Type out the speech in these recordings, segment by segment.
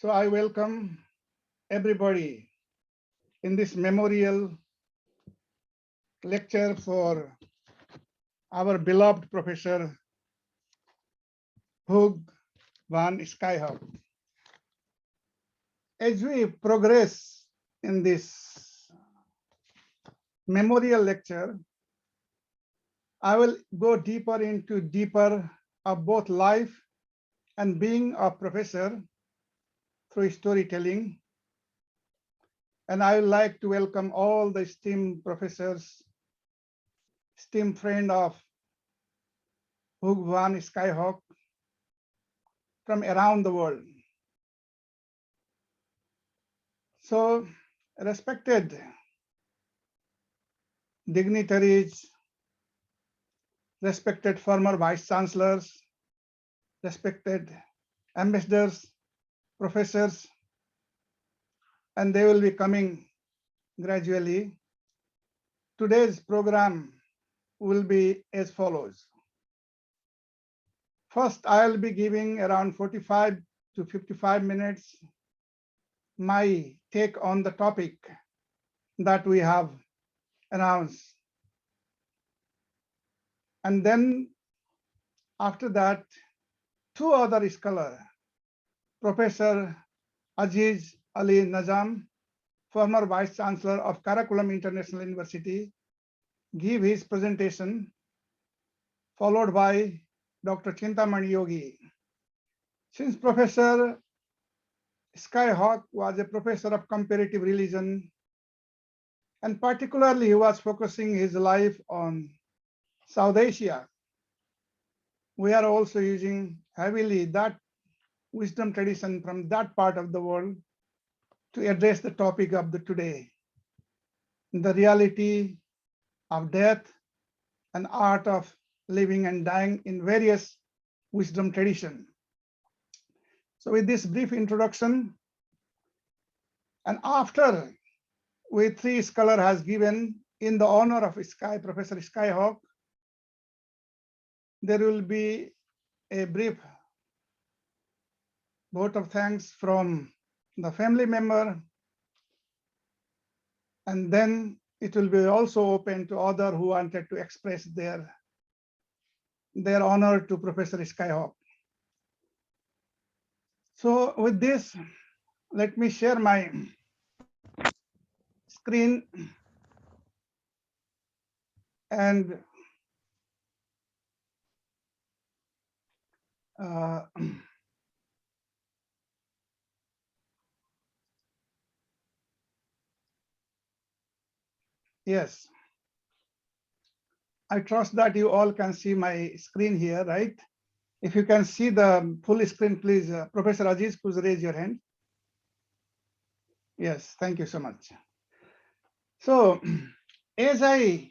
So I welcome everybody in this memorial lecture for our beloved Professor Hugh van Skyhawk. As we progress in this memorial lecture, I will go deeper of both life and being a professor through storytelling. And I would like to welcome all the esteemed professors, esteemed friend of Hugh van Skyhawk from around the world. So, respected dignitaries, respected former vice chancellors, respected ambassadors, professors, and they will be coming gradually. Today's program will be as follows. First, I'll be giving around 45 to 55 minutes my take on the topic that we have announced. And then after that, two other scholars, Professor Aziz Ali Najam, former Vice Chancellor of Karakoram International University, give his presentation, followed by Dr. Chintamani Yogi. Since Professor Skyhawk was a professor of comparative religion, and particularly he was focusing his life on South Asia, we are also using heavily that wisdom tradition from that part of the world to address the topic of the today, the reality of death and art of living and dying in various wisdom tradition. So with this brief introduction, and after we three scholar has given in the honor of Professor Skyhawk, there will be a brief vote of thanks from the family member, and then it will be also open to others who wanted to express their honor to Professor Skyhawk. So with this, let me share my screen and yes, I trust that you all can see my screen here, right? If you can see the full screen, please, Professor Aziz, please raise your hand. Yes, thank you so much. So, as I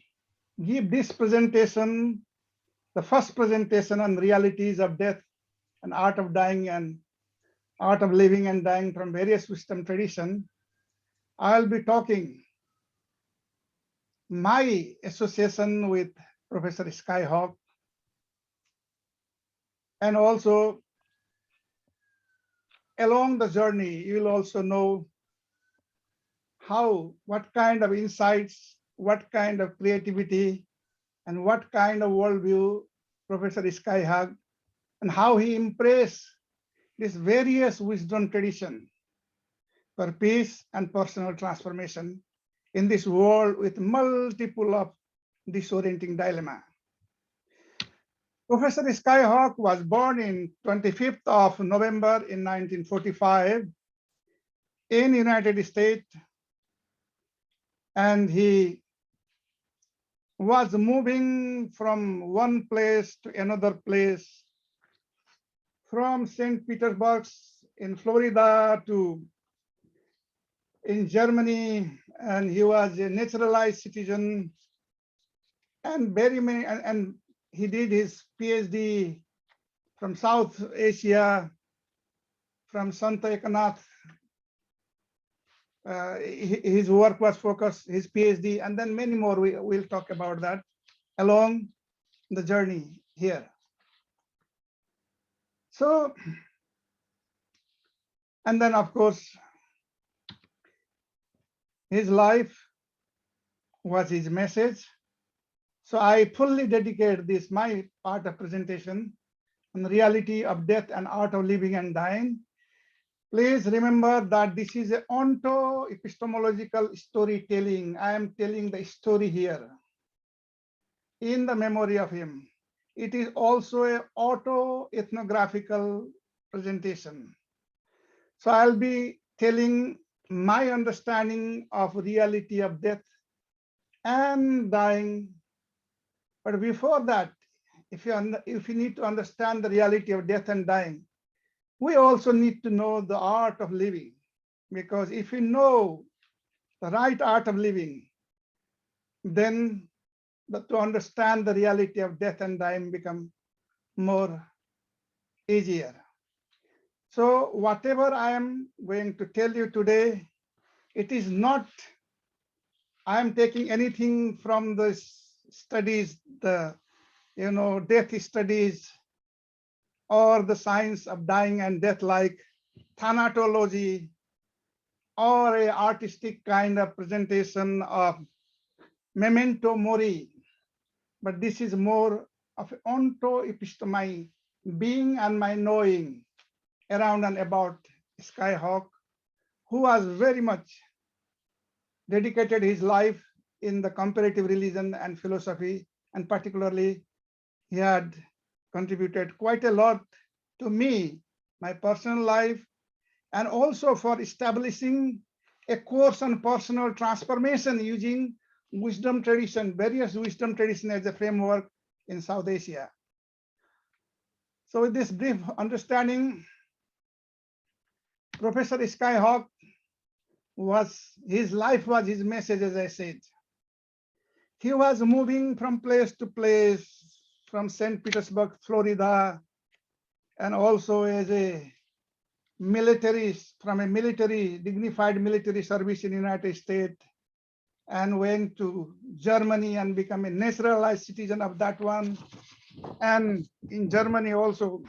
give this presentation, the first presentation on realities of death and art of dying and art of living and dying from various wisdom tradition, I'll be talking my association with Professor Skyhawk, and also along the journey, you will also know what kind of insights, what kind of creativity, and what kind of worldview Professor Skyhawk, and how he embraced this various wisdom tradition for peace and personal transformation in this world with multiple of disorienting dilemma. Professor Skyhawk was born in 25th of November in 1945 in United States, and he was moving from one place to another place, from St. Petersburg in Florida to in Germany, and he was a naturalized citizen, and very many, and he did his PhD from South Asia, from Santa Ekanath. His work was focused, his PhD, and then many more. We'll talk about that along the journey here. So, And then, of course, his life was his message. So I fully dedicate this, my part of presentation, on the reality of death and art of living and dying. Please remember that this is an onto-epistemological storytelling. I am telling the story here in the memory of him. It is also an auto-ethnographical presentation. So I'll be telling my understanding of reality of death and dying. But before that, if you need to understand the reality of death and dying, we also need to know the art of living. Because if you know the right art of living, then to understand the reality of death and dying become more easier. So whatever I am going to tell you today, it is not, I am taking anything from the studies, the death studies, or the science of dying and death, like thanatology, or a artistic kind of presentation of memento mori. But this is more of onto epistemai, being and my knowing around and about Skyhawk, who was very much dedicated his life in the comparative religion and philosophy, and particularly he had contributed quite a lot to me, my personal life, and also for establishing a course on personal transformation using wisdom tradition, various wisdom tradition as a framework in South Asia. So with this brief understanding, Professor Skyhawk his life was his message, as I said. He was moving from place to place, from St. Petersburg, Florida, and also as a from a dignified military service in the United States, and went to Germany and become a naturalized citizen of that one. And in Germany also,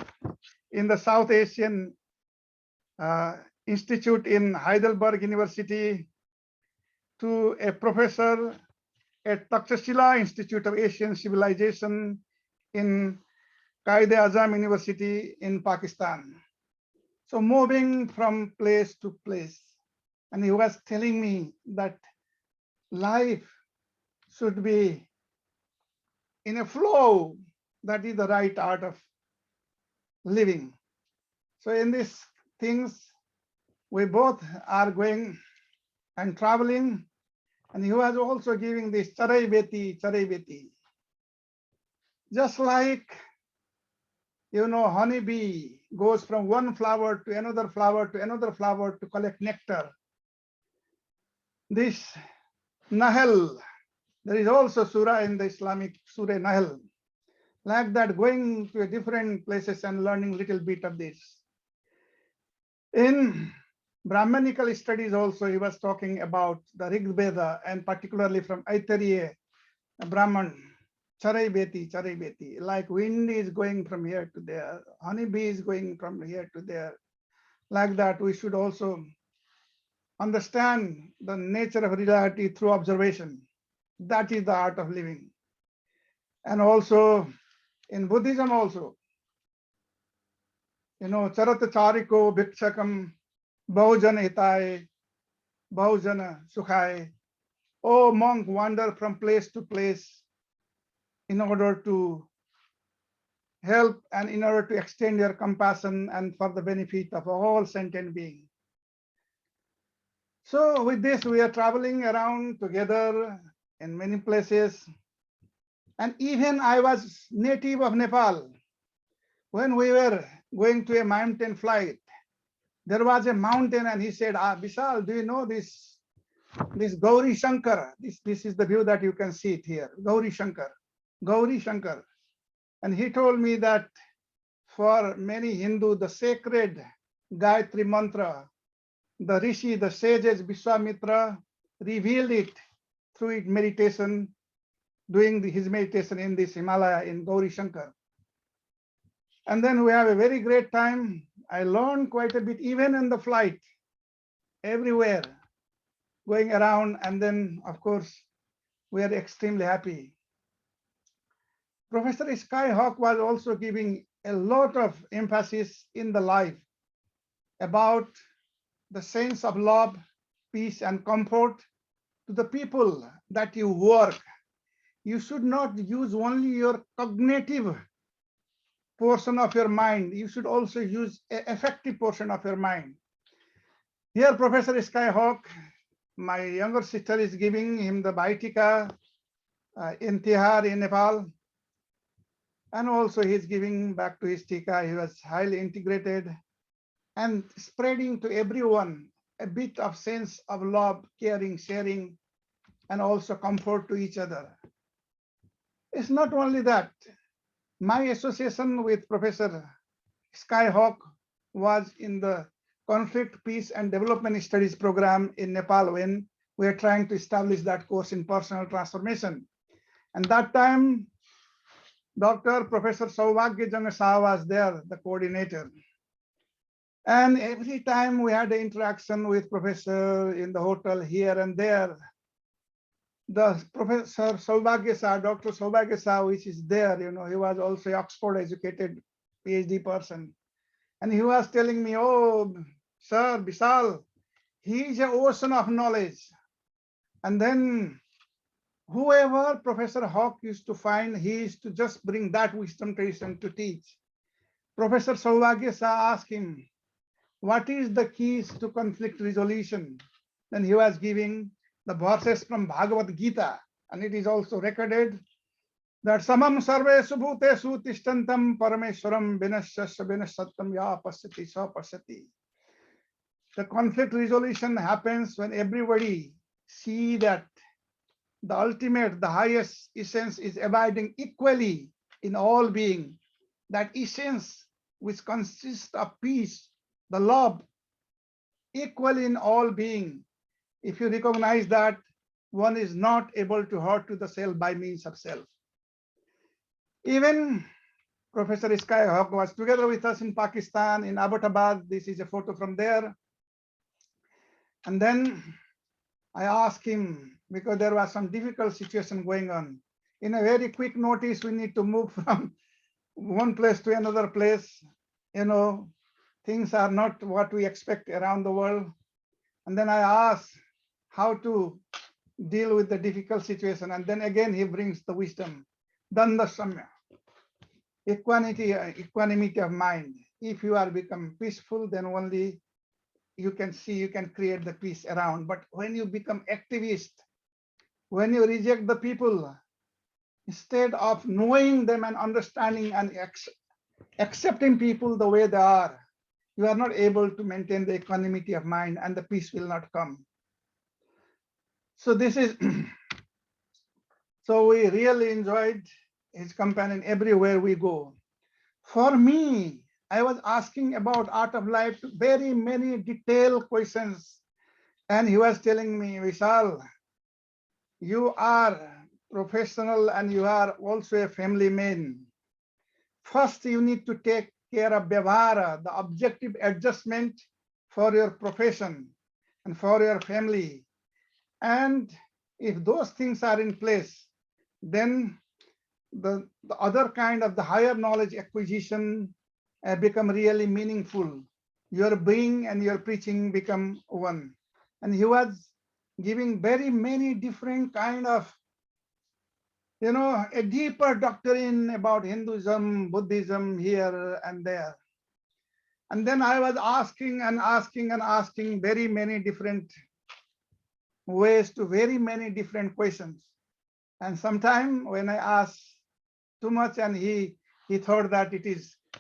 in the South Asian Institute in Heidelberg University, to a professor at Takshashila Institute of Asian Civilization in Quaid-e-Azam University in Pakistan. So moving from place to place. And he was telling me that life should be in a flow. That is the right art of living. So in these things, we both are going and traveling. And he was also giving this charai beti. Just like, honeybee goes from one flower to another flower to another flower to collect nectar. This Nahl, there is also surah in the Islamic Surah Nahl, like that, going to different places and learning little bit of this. In Brahmanical studies also, he was talking about the Rig Veda, and particularly from Aitariya Brahman, charai beti, like wind is going from here to there, honeybee is going from here to there. Like that, we should also understand the nature of reality through observation. That is the art of living. And also in Buddhism also, charata chariko bhikshakam bahujana hitai bahujana sukhaye. Oh, monk, wander from place to place in order to help and in order to extend your compassion and for the benefit of all sentient beings. So with this, we are traveling around together in many places. And even I was native of Nepal. When we were going to a mountain flight, there was a mountain, and he said, Bishal, do you know this Gauri Shankar? This is the view that you can see it here, Gauri Shankar. And he told me that for many Hindu, the sacred Gayatri mantra, the Rishi, the sages, Vishwamitra, revealed it through its meditation, doing his meditation in this Himalaya in Gauri Shankar. And then we have a very great time. I learned quite a bit, even in the flight, everywhere, going around. And then, of course, we are extremely happy. Professor Skyhawk was also giving a lot of emphasis in the life about the sense of love, peace, and comfort to the people that you work. You should not use only your cognitive portion of your mind. You should also use an effective portion of your mind. Here, Professor Skyhawk, my younger sister, is giving him the Baitika in Tihar in Nepal. And also he's giving back to his Tika. He was highly integrated and spreading to everyone a bit of sense of love, caring, sharing, and also comfort to each other. It's not only that. My association with Professor Skyhawk was in the Conflict, Peace, and Development Studies program in Nepal when we were trying to establish that course in personal transformation. And that time, Dr. Professor Saubhagya Jangasha was there, the coordinator. And every time we had an interaction with Professor in the hotel here and there, the Professor Saubhagya, Dr. Saubhagya, which is there, he was also Oxford educated PhD person. And he was telling me, oh, sir, Bishal, he is an ocean of knowledge. And then whoever Professor Hawk used to find, he used to just bring that wisdom tradition to teach. Professor Saubhagya asked him, what is the keys to conflict resolution? Then he was giving the verses from Bhagavad Gita, and it is also recorded that samam sarvesu bhutesu tishtantam parameshwaram vinashyasya vinasyatam ya pasyati sa pasyati. The conflict resolution happens when everybody see that the ultimate, the highest essence is abiding equally in all being. That essence which consists of peace, the love, equal in all being. If you recognize that, one is not able to hurt to the self by means of self. Even Professor Skyhawk was together with us in Pakistan, in Abbottabad. This is a photo from there. And then I asked him, because there was some difficult situation going on. In a very quick notice, we need to move from one place to another place. Things are not what we expect around the world. And then I asked how to deal with the difficult situation. And then again, he brings the wisdom, Danda Samya, equanimity of mind. If you are become peaceful, then only you can see, you can create the peace around. But when you become activist, when you reject the people, instead of knowing them and understanding and accepting people the way they are, you are not able to maintain the equanimity of mind, and the peace will not come. So this is, so we really enjoyed his companion everywhere we go. For me, I was asking about art of life very many detailed questions. And he was telling me, Vishal, you are professional and you are also a family man. First, you need to take care of Vyavahara, the objective adjustment for your profession and for your family. And if those things are in place, then the other kind of the higher knowledge acquisition become really meaningful. Your being and your preaching become one. And he was giving very many different kind of, a deeper doctrine about Hinduism, Buddhism here and there. And then I was asking and asking and asking very many different ways to very many different questions. And sometimes when I ask too much and he thought that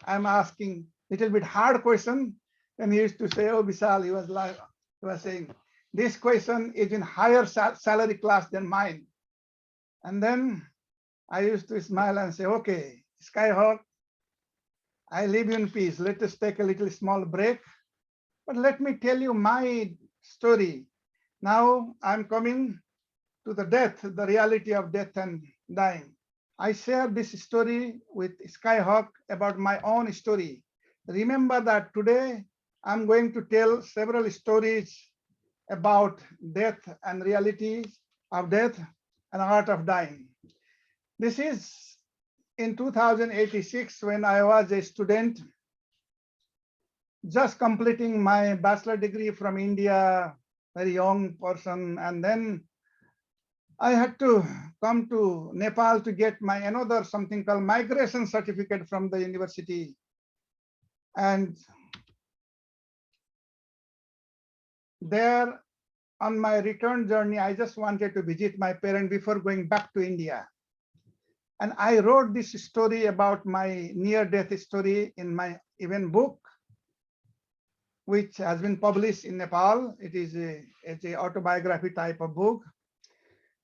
I'm asking little bit hard question, and he used to say, oh, Bishal, he was saying, this question is in higher salary class than mine. And then I used to smile and say, okay, Skyhawk, I leave you in peace. Let us take a little small break. But let me tell you my story. Now I'm coming to the death, the reality of death and dying. I share this story with Skyhawk about my own story. remember that today I'm going to tell several stories about death and realities of death and art of dying. This is in 2086 when I was a student just completing my bachelor degree from India, very young person, and then I had to come to Nepal to get my another something called migration certificate from the university. And there on my return journey, I just wanted to visit my parents before going back to India. And I wrote this story about my near-death story in my even book, which has been published in Nepal. It's a autobiography type of book,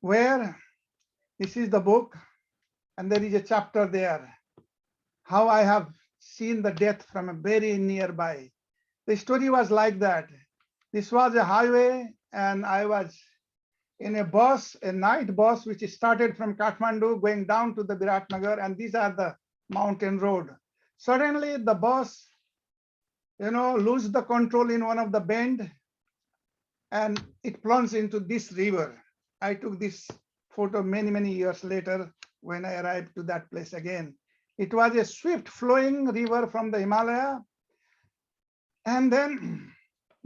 where this is the book, and there is a chapter there, how I have seen the death from a very nearby. The story was like that. This was a highway, and I was in a bus, a night bus, which started from Kathmandu going down to the Biratnagar, and these are the mountain road. Suddenly the bus, lose the control in one of the bend, and it plunged into this river. I took this photo many years later when I arrived to that place again. It was a swift flowing river from the Himalaya. And then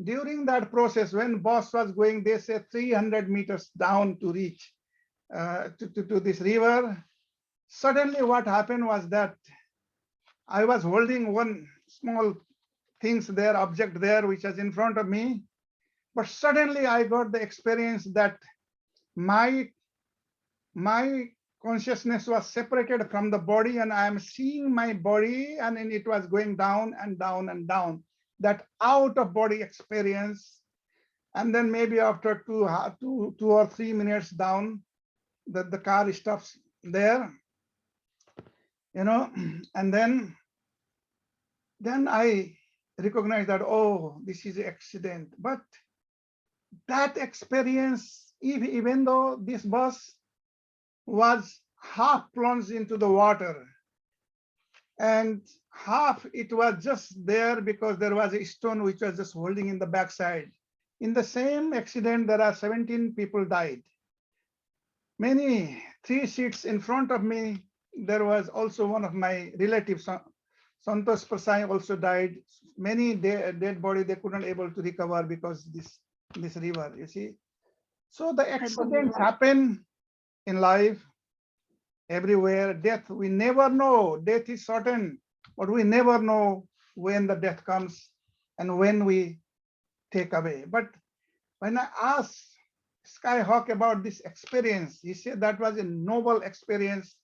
during that process, when bus was going, they say 300 meters down to reach to this river. Suddenly what happened was that I was holding one small things there, object there, which was in front of me. But suddenly I got the experience that my consciousness was separated from the body, and I am seeing my body, and then it was going down and down and down. That out of body experience. And then maybe after two or 3 minutes down, the car stops there, and then I recognize that, oh, this is an accident. But that experience, even though this bus was half plunged into the water, and half it was just there because there was a stone which was just holding in the backside. In the same accident, there are 17 people died. 3 seats in front of me, there was also one of my relatives, Santosh Prasai, also died. Many dead body they couldn't able to recover because this river, you see. So the accidents happen in life everywhere. Death, we never know. Death is certain, but we never know when the death comes and when we take away. But when I asked Skyhawk about this experience, he said that was a noble experience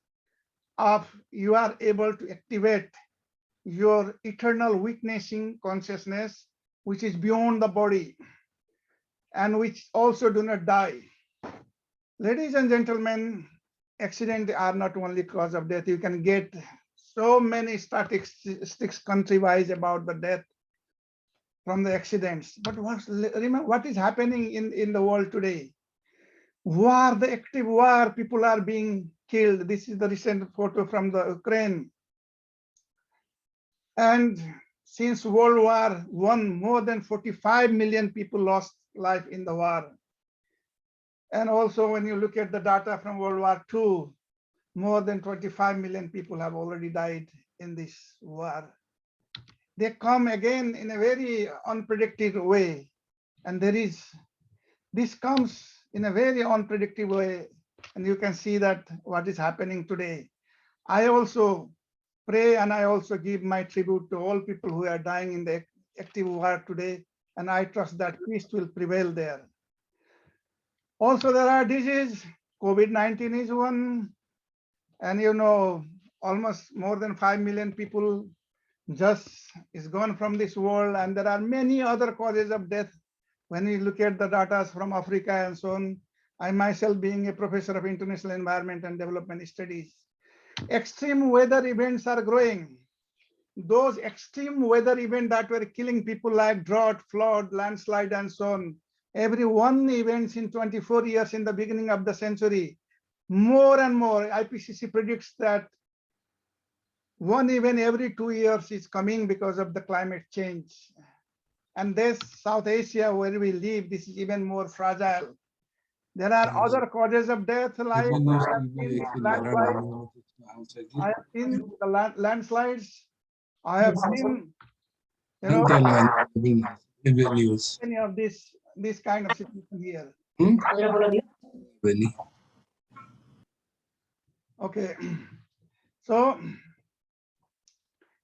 of you are able to activate your eternal witnessing consciousness, which is beyond the body and which also do not die. Ladies and gentlemen, accidents are not only cause of death. You can get so many statistics country-wise about the death from the accidents. But remember what is happening in the world today? War, the active war, people are being killed. This is the recent photo from the Ukraine. And since World War I, more than 45 million people lost life in the war. And also when you look at the data from World War II, more than 25 million people have already died in this war. They come again in a very unpredictable way. And this comes in a very unpredictable way. And you can see that what is happening today. I also pray and I also give my tribute to all people who are dying in the active war today. And I trust that peace will prevail there. Also, there are diseases. COVID-19 is one. And almost more than 5 million people just is gone from this world. And there are many other causes of death. When we look at the data from Africa and so on, I myself being a professor of international environment and development studies, extreme weather events are growing. Those extreme weather events that were killing people like drought, flood, landslide, and so on, every one events in 24 years in the beginning of the century, more and more, IPCC predicts that One even every 2 years is coming because of the climate change. And this South Asia where we live, this is even more fragile. There are other causes of death like I have seen landslides. I have seen the landslides. I have seen, you know, any of this kind of situation here. Okay, so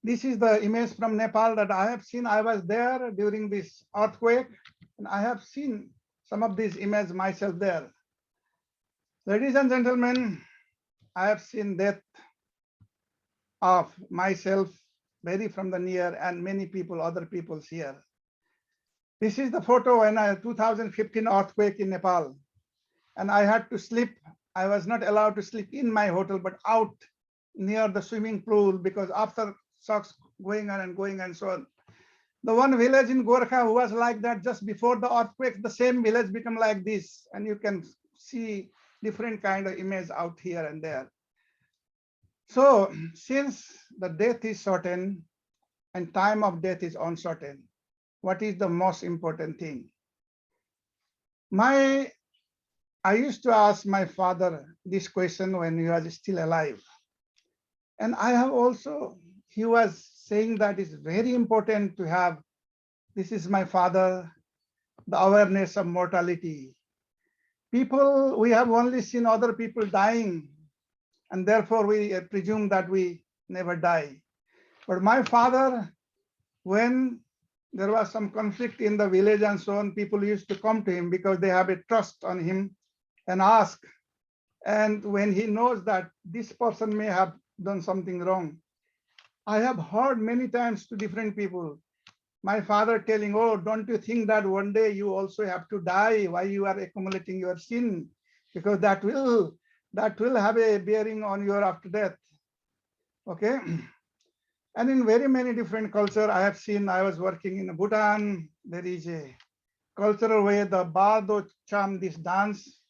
this is the image from Nepal that I have seen. I was there during this earthquake, and I have seen some of these images myself there. Ladies and gentlemen, I have seen death of myself very from the near and many people, other people's here. This is the photo when I 2015 earthquake in Nepal, and I had to sleep. I was not allowed to sleep in my hotel, but out near the swimming pool because after shocks going on and so on. The one village in Gorkha who was like that just before the earthquake, the same village become like this, and you can see different kind of image out here and there. So since the death is certain and time of death is uncertain, what is the most important thing? I used to ask my father this question when he was still alive. And I have also, he was saying that it's very important to have, this is my father, the awareness of mortality. People, we have only seen other people dying, and therefore we presume that we never die. But my father, when there was some conflict in the village and so on, people used to come to him because they have a trust on him and ask. And when he knows that this person may have done something wrong, I have heard many times to different people, my father telling, oh, don't you think that one day you also have to die? Why you are accumulating your sin? Because that will have a bearing on your after death. Okay. And in very many different culture, I have seen, I was working in Bhutan, there is a cultural way, the Bardo Cham, this dance.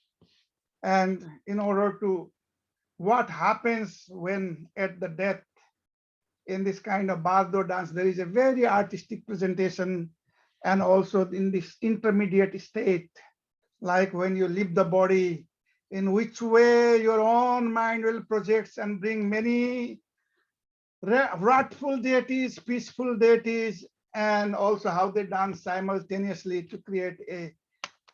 And in order to, what happens when at the death in this kind of Bardo dance, there is a very artistic presentation, and also in this intermediate state, like when you leave the body, in which way your own mind will project and bring many wrathful deities, peaceful deities, and also how they dance simultaneously to create a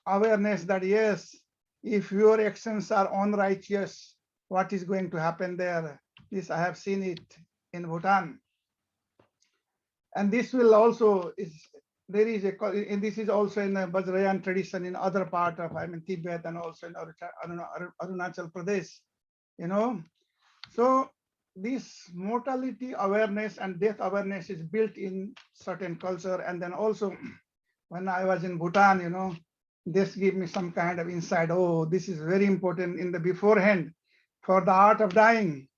awareness that yes, if your actions are unrighteous, what is going to happen there? This I have seen it in Bhutan. And this will also there is a, and this is also in the Vajrayana tradition in other part of, Tibet and also in Arunachal Pradesh, So this mortality awareness and death awareness is built in certain culture. And then also when I was in Bhutan, this gave me some kind of insight. Oh, this is very important in the beforehand for the art of dying.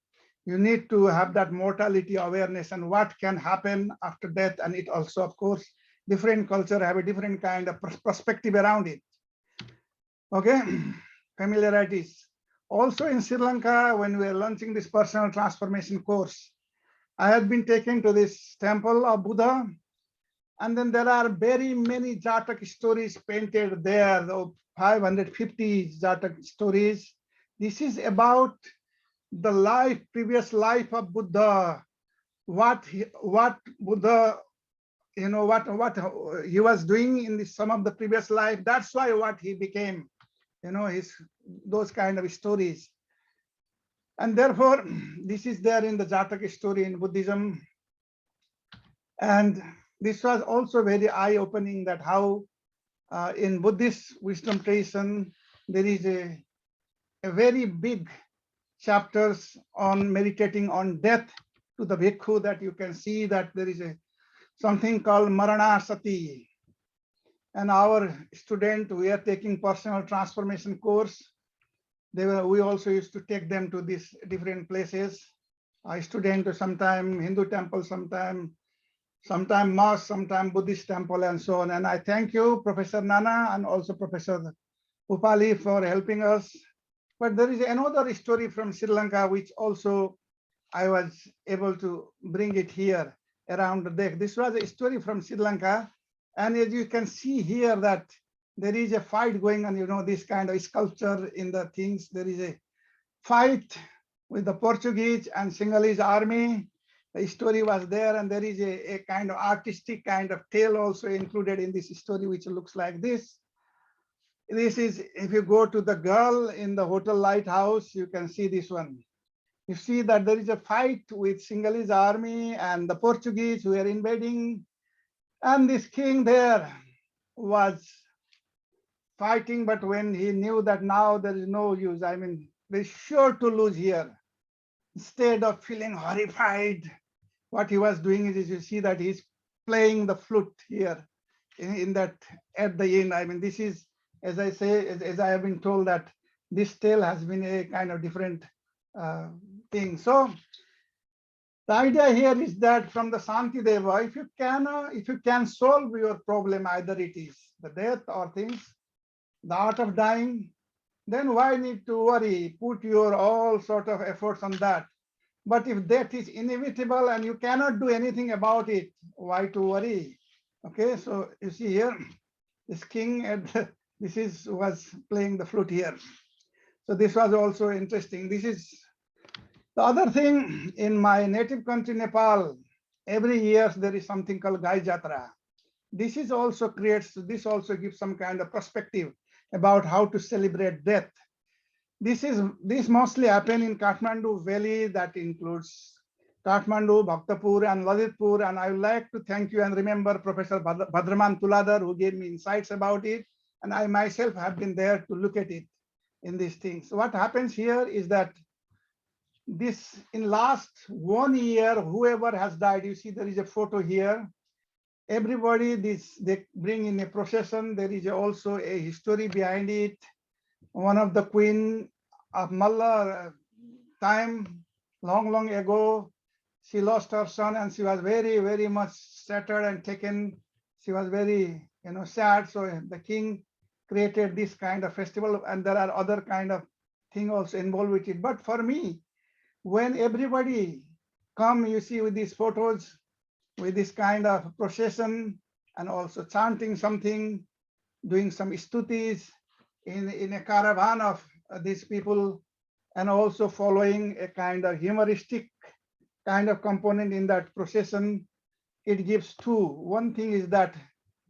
You need to have that mortality awareness and what can happen after death. And it also, of course, different culture have a different kind of perspective around it. Okay, familiarities. Also in Sri Lanka, when we are launching this personal transformation course, I had been taken to this temple of Buddha. And then there are very many Jatak stories painted there, the 550 Jatak stories. This is about the previous life of Buddha, what Buddha, what he was doing in some of the previous life. That's why what he became, those kind of stories. And therefore, this is there in the Jataka story in Buddhism. And this was also very eye-opening that how in Buddhist wisdom tradition, there is a very big chapters on meditating on death to the bhikkhu, that you can see that there is something called Marana Sati. And our student, we are taking personal transformation course. We also used to take them to these different places. A student to sometime Hindu temple, sometime mosque, sometime Buddhist temple, and so on. And I thank you, Professor Nana, and also Professor Upali for helping us. But there is another story from Sri Lanka, which also I was able to bring it here around the deck. This was a story from Sri Lanka. And as you can see here that there is a fight going on, this kind of sculpture in the things. There is a fight with the Portuguese and Sinhalese army. The story was there, and there is a kind of artistic kind of tale also included in this story, which looks like this. This is, if you go to the girl in the hotel lighthouse, you can see this one. You see that there is a fight with Sinhalese army and the Portuguese who are invading, and this king there was fighting, but when he knew that now there is no use, I mean, they're sure to lose here. Instead of feeling horrified, what he was doing is, you see that he's playing the flute here in that at the end. I mean, this is, as I say, as I have been told, that this tale has been a kind of different thing. So the idea here is that from the Santi Deva, if you can solve your problem, either it is the death or things, the art of dying, then why need to worry? Put your all sort of efforts on that. But if death is inevitable and you cannot do anything about it, why to worry? Okay, so you see here, this king was playing the flute here. So this was also interesting. This is the other thing. In my native country, Nepal, every year there is something called Gai Jatra. This also gives some kind of perspective about how to celebrate death. This mostly happen in Kathmandu Valley, that includes Kathmandu, Bhaktapur, and Lalitpur. And I would like to thank you and remember Professor Bhadraman Tuladar, who gave me insights about it. And I myself have been there to look at it in these things. So what happens here is that in last 1 year, whoever has died, you see there is a photo here. Everybody, they bring in a procession. There is also a history behind it. One of the queen of Malla time, long ago, she lost her son, and she was very, very much shattered and taken. She was very, sad. So the king created this kind of festival, and there are other kind of thing also involved with it. But for me, when everybody come, you see with these photos, with this kind of procession, and also chanting something, doing some stutis in a caravan of these people, and also following a kind of humoristic kind of component in that procession, it gives two. One thing is that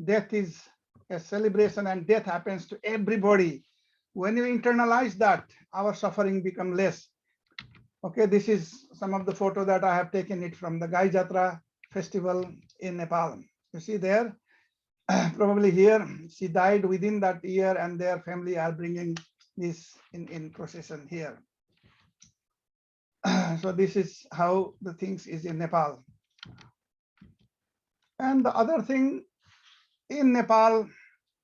death is a celebration, and death happens to everybody. When you internalize that, our suffering become less. Okay, this is some of the photo that I have taken it from the Gai Jatra festival in Nepal. You see there, probably here, she died within that year, and their family are bringing this in procession here. So this is how the things is in Nepal. And the other thing in Nepal,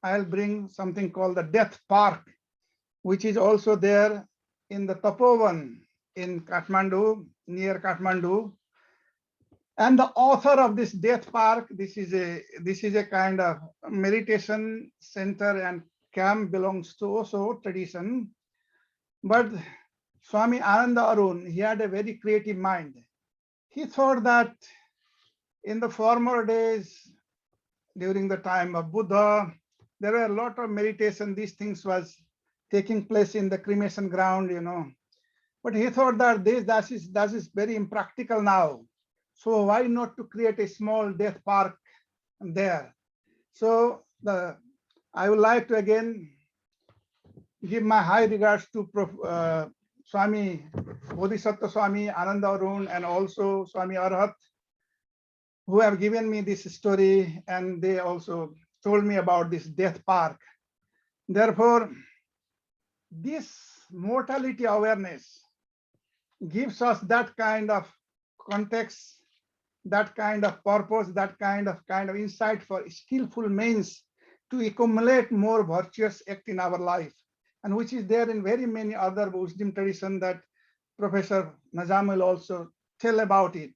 I'll bring something called the Death Park, which is also there in the Tapovan in Kathmandu, near Kathmandu. And the author of this Death Park, this is a kind of meditation center and camp, belongs to also tradition. But Swami Ananda Arun, he had a very creative mind. He thought that in the former days, during the time of Buddha, there were a lot of meditation. These things was taking place in the cremation ground, But he thought that that is very impractical now. So why not to create a small death park there? So I would like to again give my high regards to Swami Bodhisattva Swami Ananda Arun, and also Swami Arhat, who have given me this story, and they also told me about this death park. Therefore, this mortality awareness gives us that kind of context, that kind of purpose, that kind of insight for skillful means to accumulate more virtuous act in our life, and which is there in very many other wisdom traditions that Professor Najam will also tell about it.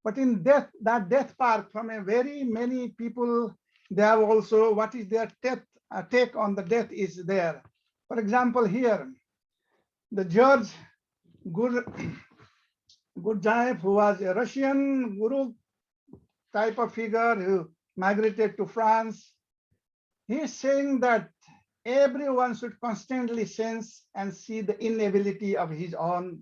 But in that death park, from a very many people, they have also what is their take on the death is there. For example, here, the judge Gurdjieff, who was a Russian guru type of figure who migrated to France, he is saying that everyone should constantly sense and see the inevitability of his own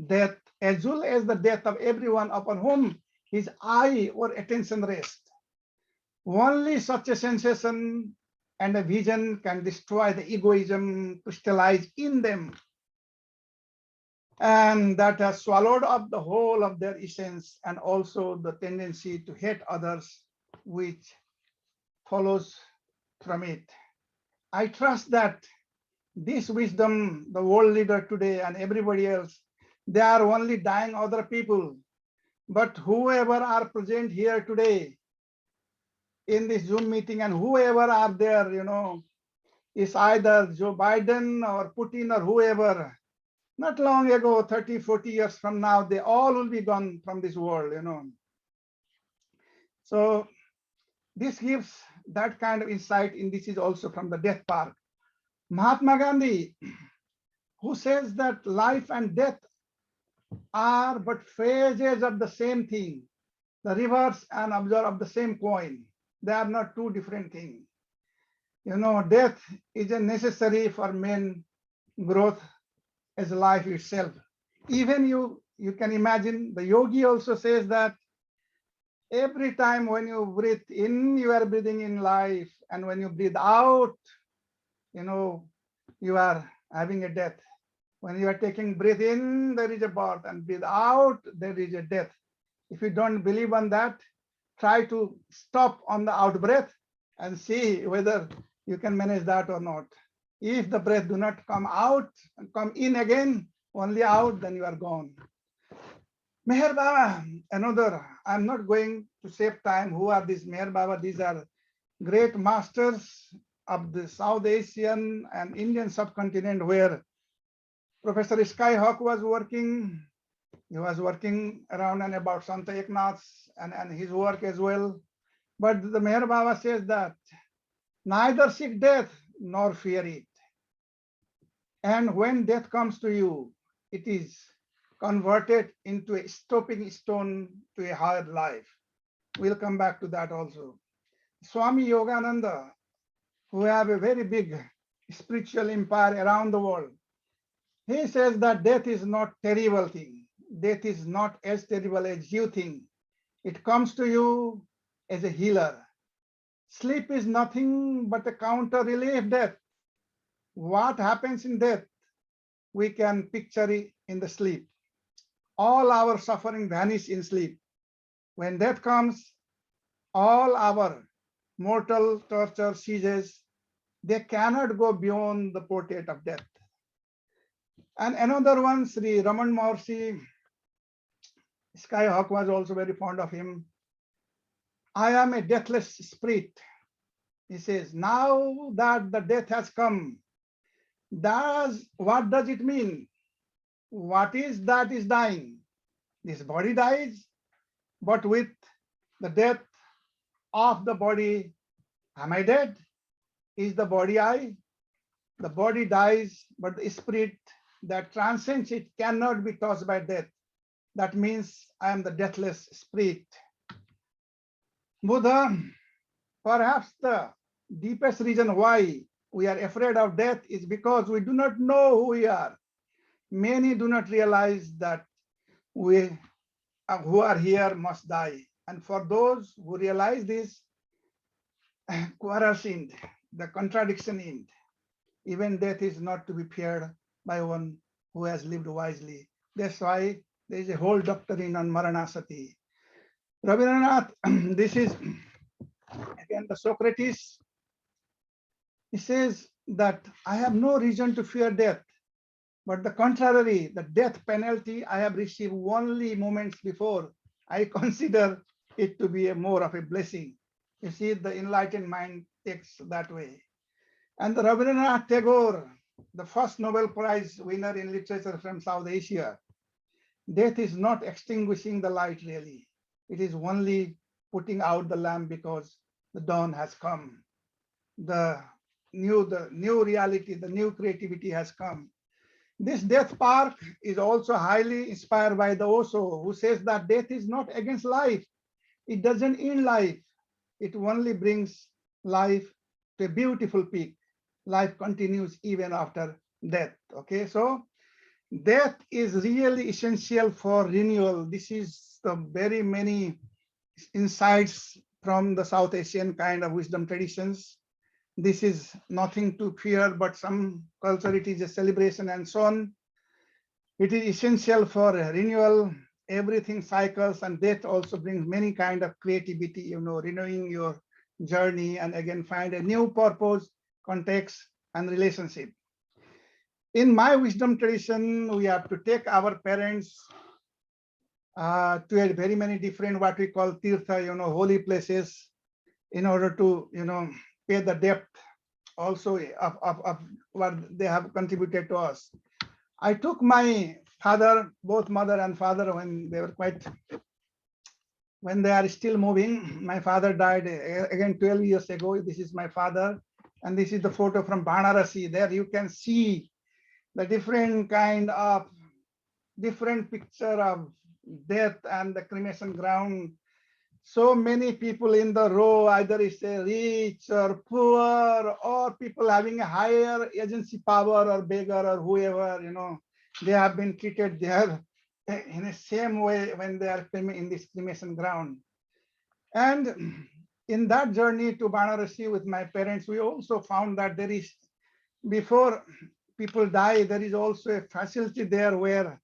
death, as well as the death of everyone upon whom his eye or attention rests. Only such a sensation and a vision can destroy the egoism crystallized in them, and that has swallowed up the whole of their essence, and also the tendency to hate others, which follows from it. I trust that this wisdom, the world leader today and everybody else, they are only dying other people. But whoever are present here today in this Zoom meeting and whoever are there, is either Joe Biden or Putin or whoever. Not long ago, 30, 40 years from now, they all will be gone from this world, So this gives that kind of insight, and this is also from the death park. Mahatma Gandhi, who says that life and death are but phases of the same thing, the reverse and observe of the same coin. They are not two different things. Death is a necessary for man growth as life itself. Even you can imagine, the yogi also says that every time when you breathe in, you are breathing in life, and when you breathe out, you are having a death. When you are taking breath in, there is a birth, and breathe out, there is a death. If you don't believe on that, try to stop on the out breath and see whether you can manage that or not. If the breath do not come out and come in again, only out, then you are gone. Meher Baba, another, I'm not going to save time. Who are these Meher Baba? These are great masters of the South Asian and Indian subcontinent, where Professor Skyhawk was working. He was working around and about Sant Eknath and his work as well. But the Meher Baba says that neither seek death nor fear it. And when death comes to you, it is converted into a stepping stone to a higher life. We'll come back to that also. Swami Yogananda, who have a very big spiritual empire around the world, he says that death is not a terrible thing. Death is not as terrible as you think. It comes to you as a healer. Sleep is nothing but a counter relief death. What happens in death, we can picture it in the sleep. All our suffering vanish in sleep. When death comes, all our mortal torture ceases. They cannot go beyond the portent of death. And another one, Sri Raman Maharshi, Skyhawk was also very fond of him. I am a deathless spirit. He says, now that the death has come, what does it mean? What is that is dying? This body dies, but with the death of the body, am I dead? Is the body I? The body dies, but the spirit that transcends it cannot be touched by death. That means I am the deathless spirit. Buddha, perhaps the deepest reason why we are afraid of death is because we do not know who we are. Many do not realize that we who are here must die. And for those who realize this, quarrelsing, the contradiction in, even death is not to be feared by one who has lived wisely. That's why there is a whole doctrine on Maranasati. Rabindranath, this is again the Socrates. He says that I have no reason to fear death, but the contrary, the death penalty I have received only moments before. I consider it to be more of a blessing. You see, the enlightened mind takes that way. And the Rabindranath Tagore, the first Nobel Prize winner in literature from South Asia, death is not extinguishing the light really. It is only putting out the lamp because the dawn has come. The new reality, the new creativity has come. This death park is also highly inspired by the Osho, who says that death is not against life. It doesn't end life. It only brings life to a beautiful peak. Life continues even after death. Okay, so death is really essential for renewal. This is the very many insights from the South Asian kind of wisdom traditions. This is nothing to fear, but some culture it is a celebration and so on. It is essential for renewal. Everything cycles, and death also brings many kind of creativity, renewing your journey and again find a new purpose, context, and relationship. In my wisdom tradition, we have to take our parents to a very many different what we call tirtha, holy places, in order to pay the debt also of what they have contributed to us. I took my father, both mother and father, when they were when they are still moving. My father died again 12 years ago. This is my father, and this is the photo from Banarasi. There you can see the different kind of different picture of death and the cremation ground. So many people in the row, either it's a rich or poor, or people having a higher agency power or beggar or whoever, they have been treated there in the same way when they are in this cremation ground. And in that journey to Banarasi with my parents, we also found that there is, before people die, there is also a facility there where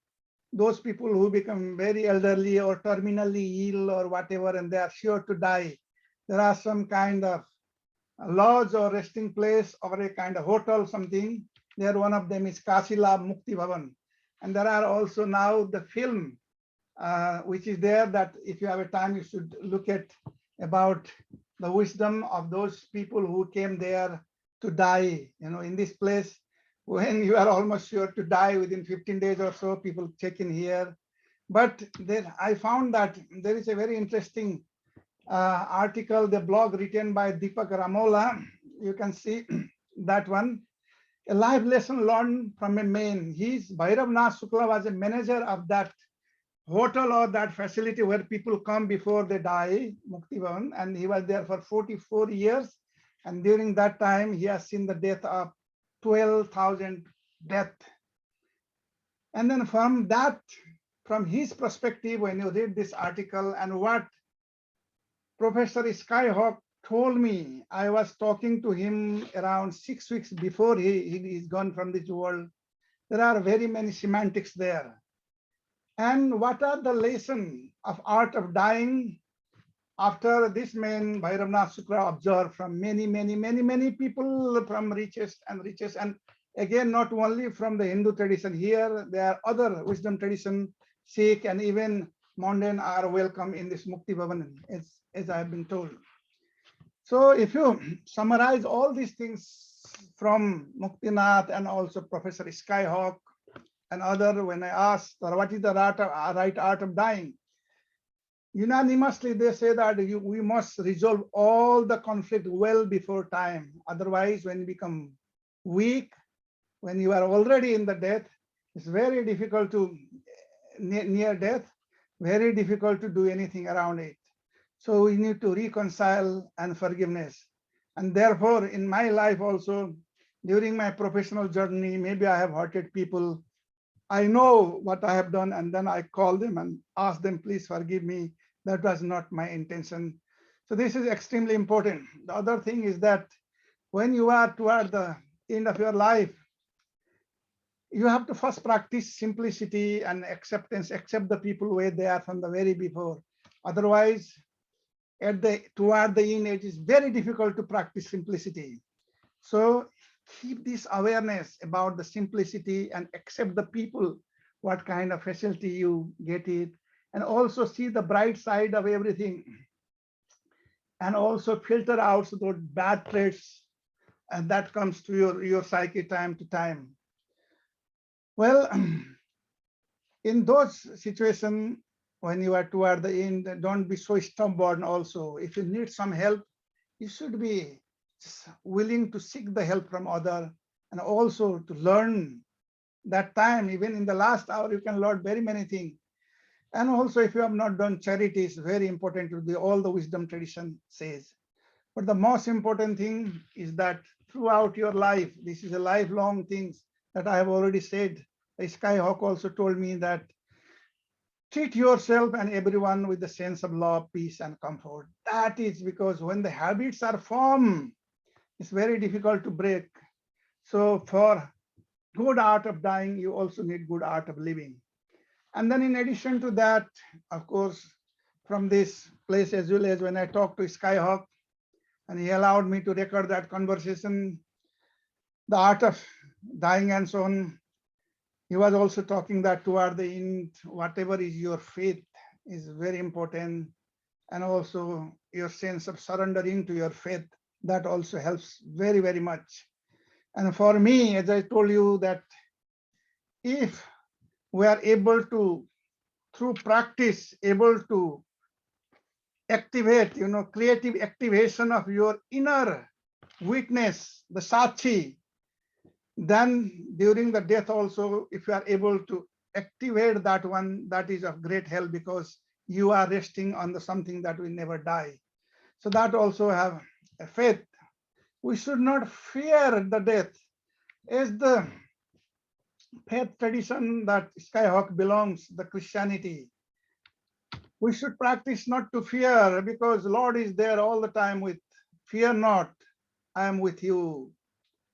those people who become very elderly or terminally ill or whatever, and they are sure to die, there are some kind of lodge or resting place or a kind of hotel, something. There, one of them is Kasila Mukti Bhavan. And there are also now the film, which is there, that if you have a time, you should look at about the wisdom of those people who came there to die, in this place. When you are almost sure to die within 15 days or so, people check in here. But then I found that there is a very interesting article, the blog written by Deepak Ramola. You can see that one. A life lesson learned from a man. Bhairav Nath Shukla was a manager of that hotel or that facility where people come before they die, Mukti Bhavan, and he was there for 44 years. And during that time, he has seen the death of 12,000 death. And then from his perspective, when you read this article and what Professor Skyhawk told me, I was talking to him around 6 weeks before he is gone from this world. There are very many semantics there. And what are the lessons of art of dying? After this man, Bhairav Nath Shukla, observed from many people, from richest, and again, not only from the Hindu tradition. Here, there are other wisdom tradition, Sikh, and even Mondain are welcome in this Mukti Bhavan, as I have been told. So if you summarize all these things from Muktinath and also Professor Skyhawk and other, when I asked what is the right art of dying, unanimously they say that we must resolve all the conflict well before time. Otherwise, when you become weak, when you are already in the death, it's very difficult to, near death, very difficult to do anything around it. So we need to reconcile and forgiveness. And therefore, in my life also, during my professional journey, maybe I have hurted people. I know what I have done, and then I call them and ask them, please forgive me. That was not my intention. So this is extremely important. The other thing is that when you are toward the end of your life, you have to first practice simplicity and acceptance, accept the people where they are from the very before. Otherwise, toward the end, it is very difficult to practice simplicity. So keep this awareness about the simplicity and accept the people, what kind of facility you get it, and also see the bright side of everything, and also filter out those bad traits, and that comes to your psyche time to time. Well, in those situations, when you are toward the end, don't be so stubborn also. If you need some help, you should be willing to seek the help from other, and also to learn that time, even in the last hour, you can learn very many things. And also, if you have not done charity, it's very important to do all the wisdom tradition says. But the most important thing is that throughout your life, this is a lifelong thing that I have already said. The Skyhawk also told me that treat yourself and everyone with the sense of love, peace, and comfort. That is because when the habits are formed, it's very difficult to break. So for good art of dying, you also need good art of living. And then in addition to that, of course, from this place as well as when I talked to Skyhawk and he allowed me to record that conversation, the art of dying and so on, he was also talking that toward the end, whatever is your faith is very important. And also your sense of surrendering to your faith, that also helps very, very much. And for me, as I told you, that if we are able to, through practice, able to activate, creative activation of your inner witness, the Sachi, then during the death also, if you are able to activate that one, that is of great help because you are resting on the something that will never die. So that also have a faith. We should not fear the death. As the faith tradition that Skyhawk belongs, the Christianity, we should practice not to fear because Lord is there all the time with, fear not, I am with you,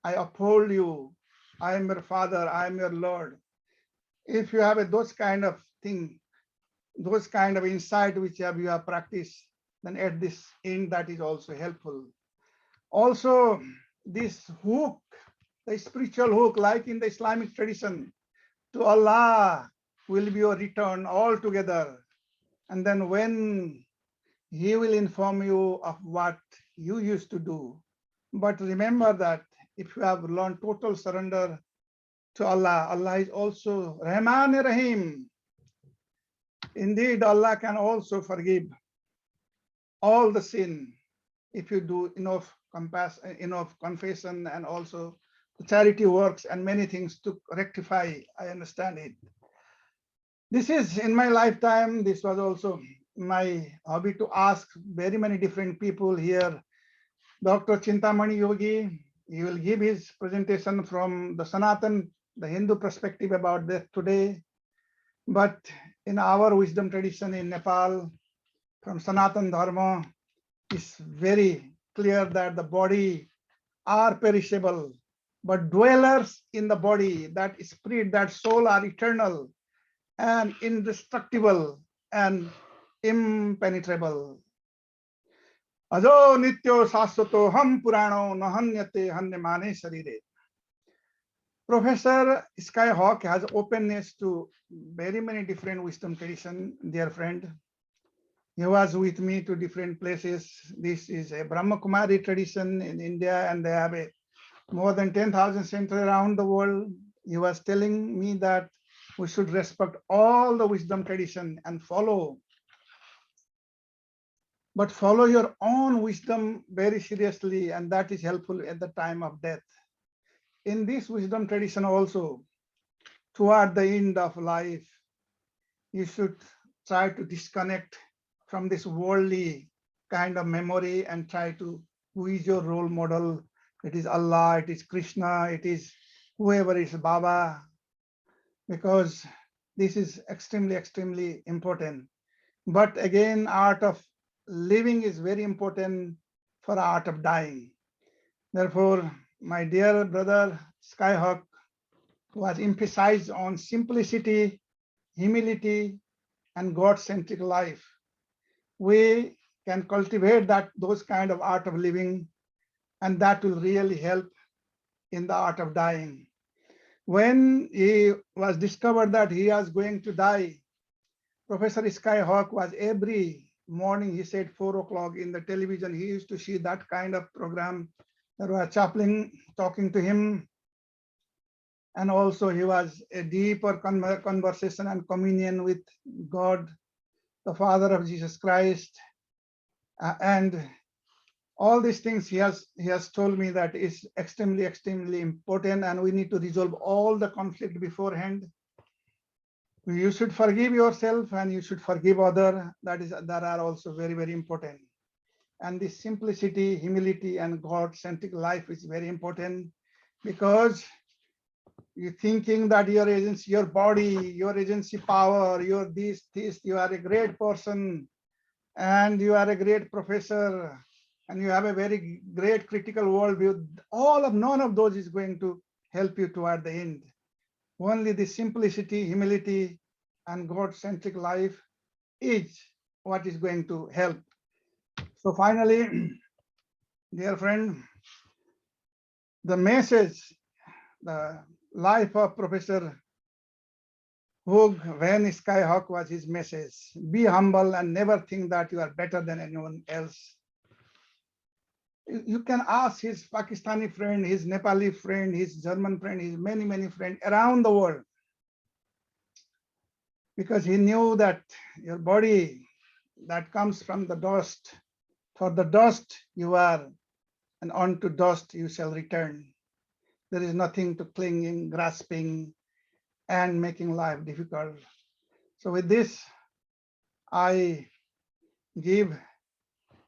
I uphold you, I am your Father, I am your Lord. If you have those kind of thing, those kind of insight which you have practiced, then at this end that is also helpful. Also, this hook, the spiritual hook, like in the Islamic tradition, to Allah will be your return altogether. And then when He will inform you of what you used to do. But remember that if you have learned total surrender to Allah, Allah is also Rahman Rahim. Indeed, Allah can also forgive all the sin if you do enough enough confession and also the charity works and many things to rectify. I understand it. This is in my lifetime. This was also my hobby to ask very many different people here. Dr. Chintamani Yogi, he will give his presentation from the Sanatan, the Hindu perspective about death today. But in our wisdom tradition in Nepal, from Sanatan Dharma, it's very clear that the body are perishable, but dwellers in the body, that spirit, that soul are eternal and indestructible and impenetrable. Ajo nityo saswato ham purano nahanyate hanyamane sharire. Professor Skyhawk has openness to very many different wisdom tradition, dear friend. He was with me to different places. This is a Brahma Kumari tradition in India, and they have more than 10,000 centers around the world. He was telling me that we should respect all the wisdom tradition and follow. But follow your own wisdom very seriously, and that is helpful at the time of death. In this wisdom tradition also, toward the end of life, you should try to disconnect from this worldly kind of memory and try to, who is your role model? It is Allah, it is Krishna, it is whoever is Baba, because this is extremely, extremely important. But again, art of living is very important for art of dying. Therefore, my dear brother Skyhawk was emphasized on simplicity, humility, and God-centric life. We can cultivate those kind of art of living, and that will really help in the art of dying. When he was discovered that he was going to die, Professor Skyhawk was every morning, he said 4 o'clock in the television, he used to see that kind of program. There was a chaplain talking to him. And also he was a deeper conversation and communion with God, the Father of Jesus Christ. And All these things he has told me that is extremely important, and we need to resolve all the conflict beforehand. You should forgive yourself and you should forgive other. That are also very important. And this simplicity, humility, and God-centric life is very important, because you thinking that your agency, your body, your agency power, your this, you are a great person and you are a great professor and you have a very great critical worldview. None of those is going to help you toward the end. Only the simplicity, humility, and God-centric life is what is going to help. So finally, dear friend, the message, the life of Professor Hugh van Skyhawk was his message. Be humble and never think that you are better than anyone else. You can ask his Pakistani friend, his Nepali friend, his German friend, his many friends around the world, because he knew that your body that comes from the dust, for the dust you are, and unto dust you shall return. There is nothing to clinging, grasping, and making life difficult. So with this, I give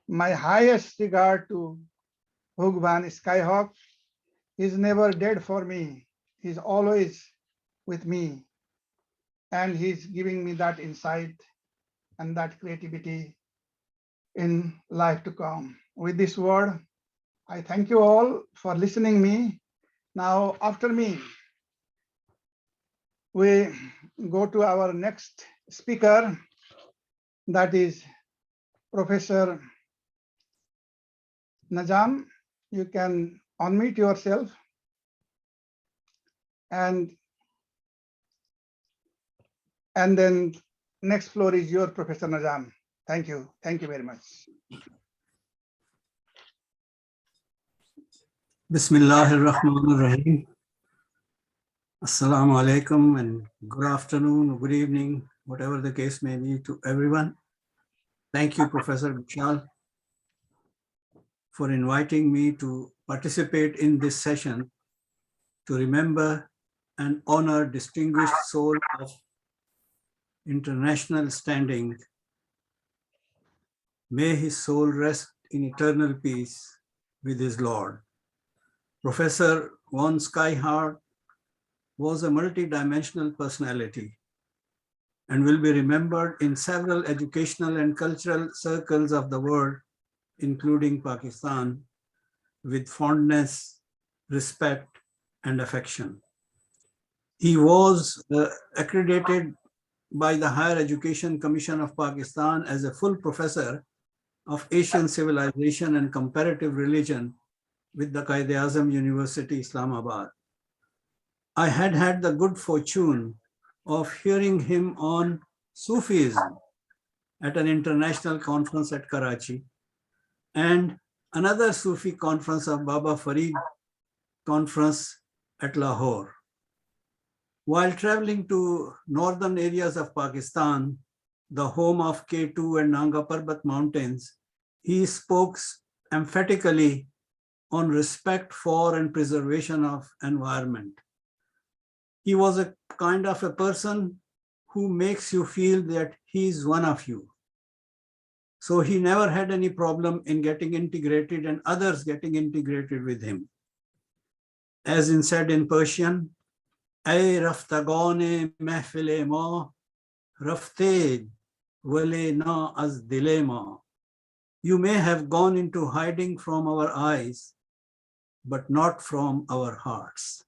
my highest regard to Hugh van Skyhawk. He's never dead for me. He's always with me. And he's giving me that insight and that creativity in life to come. With this word, I thank you all for listening me. Now, after me, we go to our next speaker, that is Professor Najam. You can unmute yourself, and then next floor is your Professor Najam. Thank you very much. Bismillahirrahmanirrahim. Assalamu alaikum, and good afternoon, good evening, whatever the case may be to everyone. Thank you, Professor Bishal, for inviting me to participate in this session to remember and honor distinguished soul of international standing. May his soul rest in eternal peace with his Lord. Professor van Skyhawk was a multidimensional personality and will be remembered in several educational and cultural circles of the world, including Pakistan, with fondness, respect, and affection. He was accredited by the Higher Education Commission of Pakistan as a full professor of Asian civilization and comparative religion with the Quaid-e-Azam University, Islamabad. I had the good fortune of hearing him on Sufism at an international conference at Karachi, and another Sufi conference of Baba Farid conference at Lahore. While traveling to northern areas of Pakistan, the home of K2 and Nanga Parbat mountains, he spoke emphatically on respect for and preservation of environment. He was a kind of a person who makes you feel that he is one of you. So he never had any problem in getting integrated and others getting integrated with him. As in said in Persian, Ay raftagane mehfile ma, rafte wale na az dile ma. You may have gone into hiding from our eyes, but not from our hearts.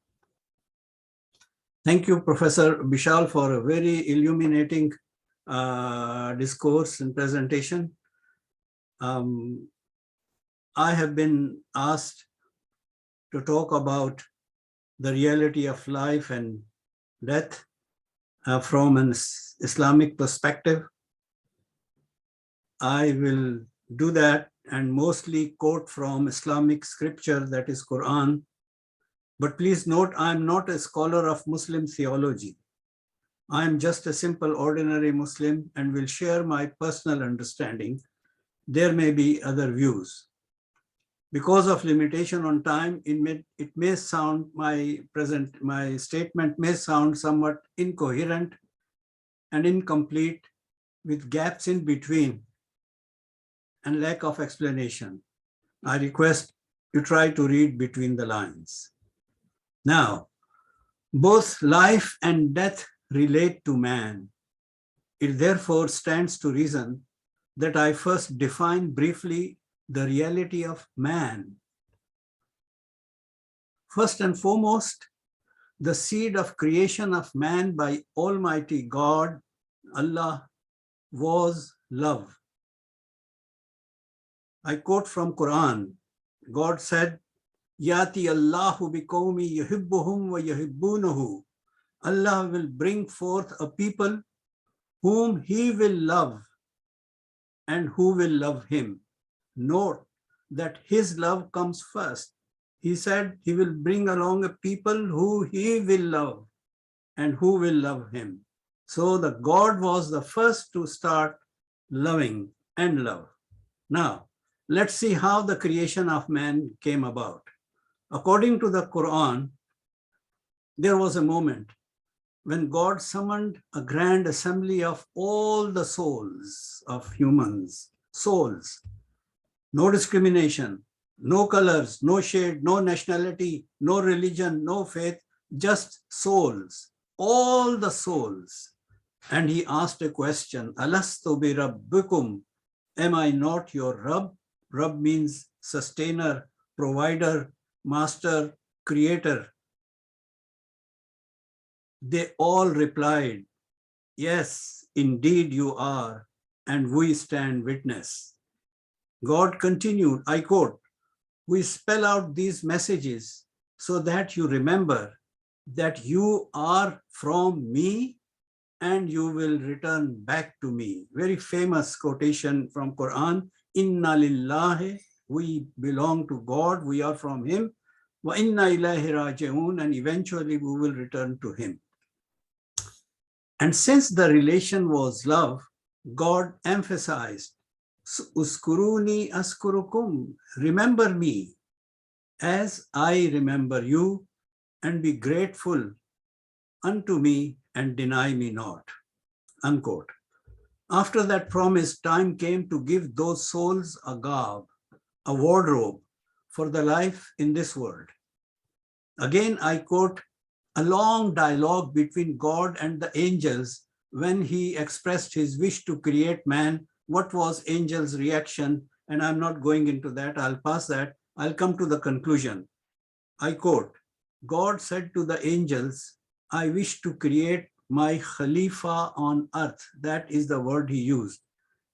Thank you, Professor Bishal, for a very illuminating discourse and presentation. I have been asked to talk about the reality of life and death from an Islamic perspective. I will do that and mostly quote from Islamic scripture, that is Quran. But please note, I am not a scholar of Muslim theology. I am just a simple ordinary Muslim and will share my personal understanding. There may be other views. Because of limitation on time, it may sound, my statement may sound somewhat incoherent and incomplete with gaps in between and lack of explanation. I request you try to read between the lines. Now, both life and death relate to man. It therefore stands to reason that I first define briefly the reality of man. First and foremost, the seed of creation of man by Almighty God, Allah, was love. I quote from Quran. God said, Yati Allahu biqawmi yuhibbuhum wa yuhibbunahu. Allah will bring forth a people whom He will love and who will love Him. Note that His love comes first. He said He will bring along a people who He will love and who will love Him. So the God was the first to start loving and love. Now, let's see how the creation of man came about. According to the Quran, there was a moment when God summoned a grand assembly of all the souls of humans, souls. No discrimination, no colors, no shade, no nationality, no religion, no faith, just souls, all the souls. And He asked a question, Alastu bi rabbikum, am I not your Rabb? Rabb means sustainer, provider, master, creator. They all replied, yes, indeed you are, and we stand witness. God continued, I quote, we spell out these messages so that you remember that you are from me and you will return back to me. Very famous quotation from Quran, Inna lillahi, we belong to God, we are from Him, wa inna ilahi raji'un, and eventually we will return to Him. And since the relation was love, God emphasized, Uskuruni askurukum, remember me as I remember you, and be grateful unto me and deny me not, unquote. After that promise, time came to give those souls a garb, a wardrobe for the life in this world. Again, I quote a long dialogue between God and the angels when He expressed His wish to create man. What was angels' reaction? And I'm not going into that. I'll pass that. I'll come to the conclusion. I quote, God said to the angels, I wish to create my Khalifa on earth. That is the word He used.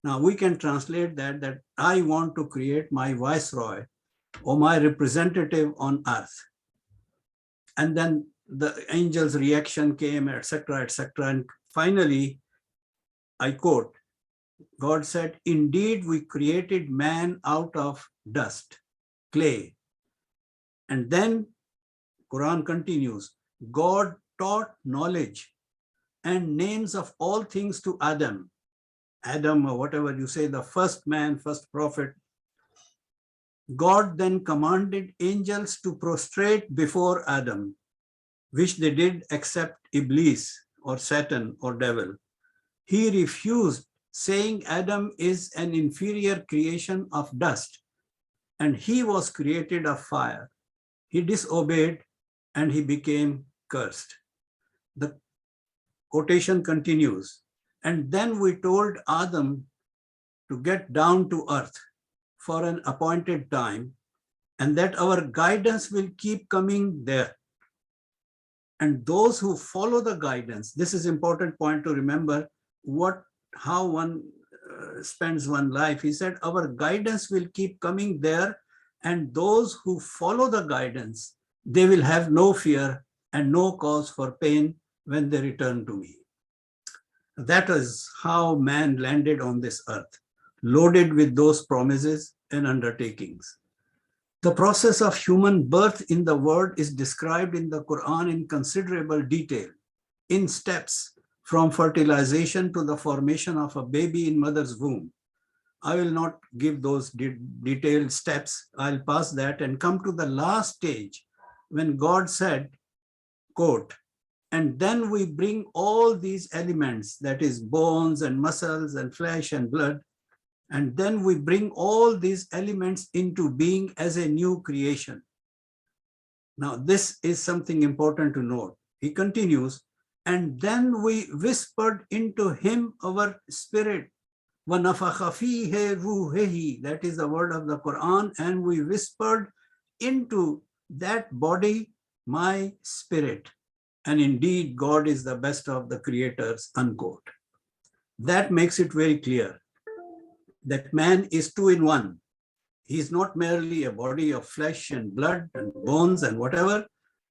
Now we can translate that I want to create my viceroy or my representative on earth. And then the angel's reaction came, etc., etc. And finally, I quote, God said, indeed, we created man out of dust, clay. And then Quran continues, God taught knowledge and names of all things to Adam. Adam, or whatever you say, the first man, first prophet. God then commanded angels to prostrate before Adam, which they did except Iblis or Satan or devil. He refused, saying Adam is an inferior creation of dust, and he was created of fire. He disobeyed and he became cursed. The quotation continues, and then we told Adam to get down to earth for an appointed time, and that our guidance will keep coming there. And those who follow the guidance, this is important point to remember, how one spends one life. He said, our guidance will keep coming there, and those who follow the guidance, they will have no fear and no cause for pain when they return to me. That is how man landed on this earth, loaded with those promises and undertakings. The process of human birth in the world is described in the Quran in considerable detail, in steps, from fertilization to the formation of a baby in mother's womb. I will not give those detailed steps. I'll pass that and come to the last stage when God said, quote, and then we bring all these elements, that is bones and muscles and flesh and blood, and then we bring all these elements into being as a new creation. Now, this is something important to note. He continues, and then we whispered into him our spirit. وَنَفَخَ فِيهِ رُوحِهِ, that is the word of the Quran, and we whispered into that body my spirit. And indeed, God is the best of the creators, unquote. That makes it very clear that man is two in one. He is not merely a body of flesh and blood and bones and whatever,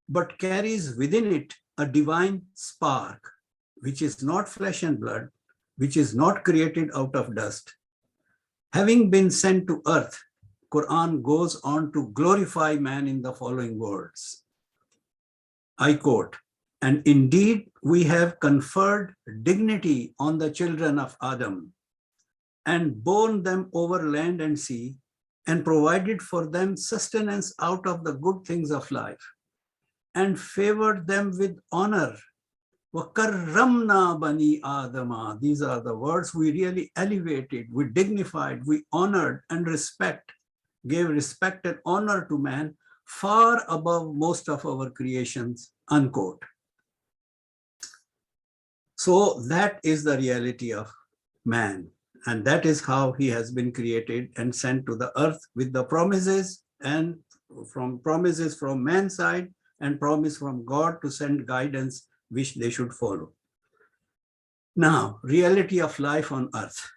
but carries within it a divine spark, which is not flesh and blood, which is not created out of dust. Having been sent to earth, Quran goes on to glorify man in the following words. I quote, and indeed we have conferred dignity on the children of Adam and borne them over land and sea and provided for them sustenance out of the good things of life and favored them with honor. وَكَرَّمْنَا بَنِي آدَمَ. These are the words we really elevated, we dignified, we honored and gave respect and honor to man far above most of our creations, unquote. So that is the reality of man. And that is how he has been created and sent to the earth with the promises and promises from man's side and promise from God to send guidance which they should follow. Now, reality of life on earth.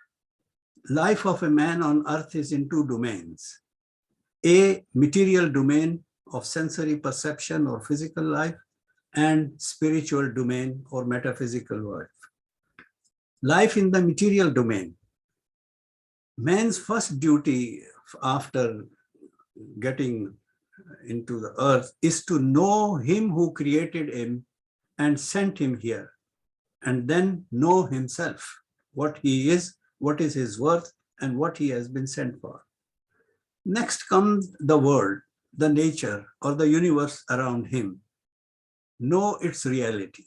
Life of a man on earth is in two domains. A material domain of sensory perception or physical life, and spiritual domain or metaphysical life. Life in the material domain. Man's first duty after getting into the earth is to know him who created him and sent him here, and then know himself, what he is, what is his worth, and what he has been sent for. Next comes the world, the nature or the universe around him. Know its reality.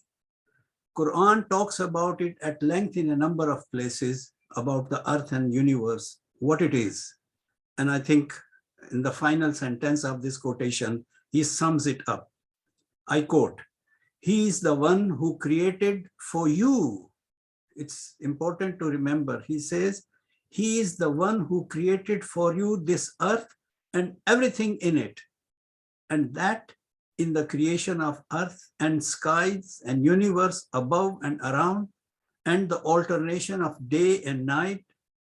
Quran talks about it at length in a number of places about the earth and universe, what it is. And I think in the final sentence of this quotation, he sums it up. I quote, he is the one who created for you. It's important to remember, he says, he is the one who created for you this earth and everything in it. And that in the creation of earth and skies and universe above and around, and the alternation of day and night,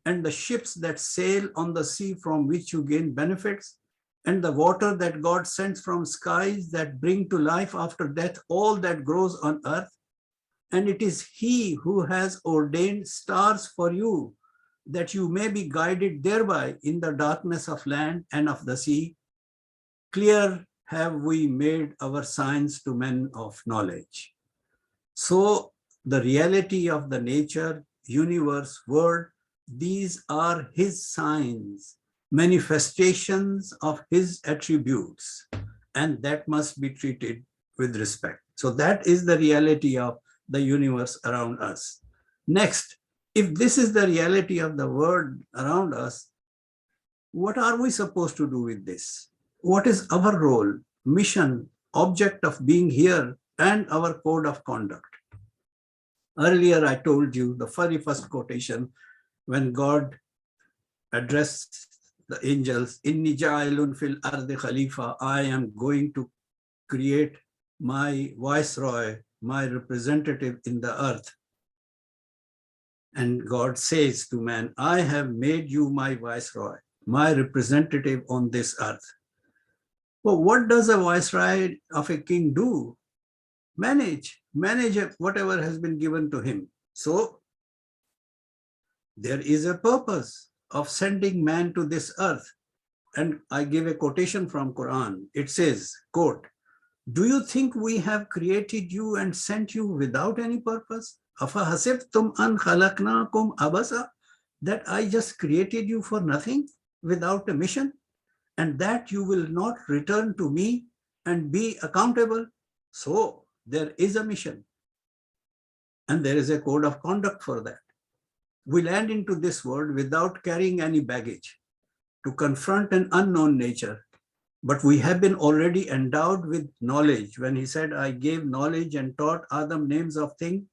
and the ships that sail on the sea from which you gain benefits, and the water that God sends from skies that bring to life after death all that grows on earth. And it is he who has ordained stars for you, that you may be guided thereby in the darkness of land and of the sea. Clear have we made our signs to men of knowledge. So the reality of the nature, universe, world, these are his signs, manifestations of his attributes, and that must be treated with respect. So that is the reality of the universe around us. Next, if this is the reality of the world around us, what are we supposed to do with this? What is our role, mission, object of being here, and our code of conduct? Earlier, I told you the very first quotation when God addressed the angels, Inni ja'ilun fil ardi khalifa, I am going to create my viceroy, my representative in the earth. And God says to man, I have made you my viceroy, my representative on this earth. Well, what does a viceroy of a king do? Manage whatever has been given to him. So there is a purpose of sending man to this earth. And I give a quotation from Quran. It says, quote, do you think we have created you and sent you without any purpose? أَفَحَسِبْتُمْ أَنْ خَلَقْنَاكُمْ عَبَثًا? that I just created you for nothing without a mission, and that you will not return to me and be accountable? So there is a mission, and there is a code of conduct for that. We land into this world without carrying any baggage to confront an unknown nature, but we have been already endowed with knowledge. When he said, I gave knowledge and taught Adam names of things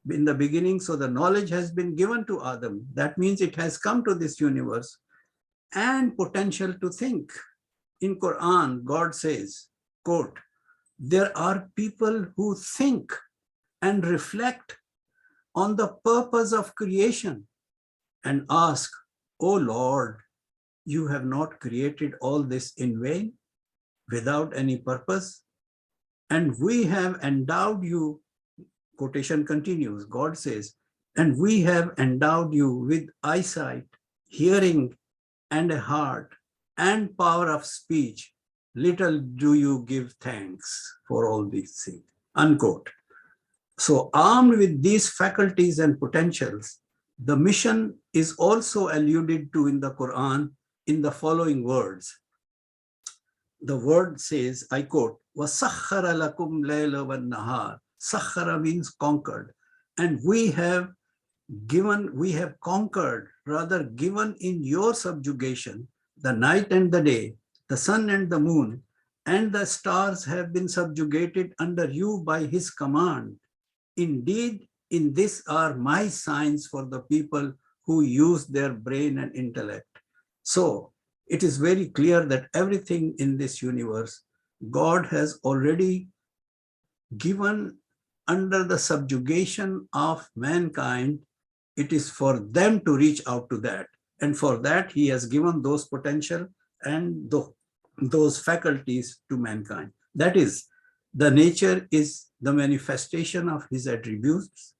in the beginning, so the knowledge has been given to Adam. That means it has come to this universe and potential to think. In Quran, God says, quote, there are people who think and reflect on the purpose of creation and ask, oh Lord, you have not created all this in vain, without any purpose? And we have endowed you, quotation continues, God says, and we have endowed you with eyesight, hearing, and a heart, and power of speech. Little do you give thanks for all these things, unquote. So armed with these faculties and potentials, the mission is also alluded to in the Quran in the following words. The word says, I quote, وَسَخَّرَ لَكُمْ لَيْلَ وَالنَّهَارِ. Sakhara means conquered. And we have conquered, rather given in your subjugation, the night and the day, the sun and the moon, and the stars have been subjugated under you by his command. Indeed, in this are my signs for the people who use their brain and intellect. So it is very clear that everything in this universe, God has already given under the subjugation of mankind. It is for them to reach out to that. And for that, he has given those potential and those faculties to mankind. That is, the nature is the manifestation of his attributes,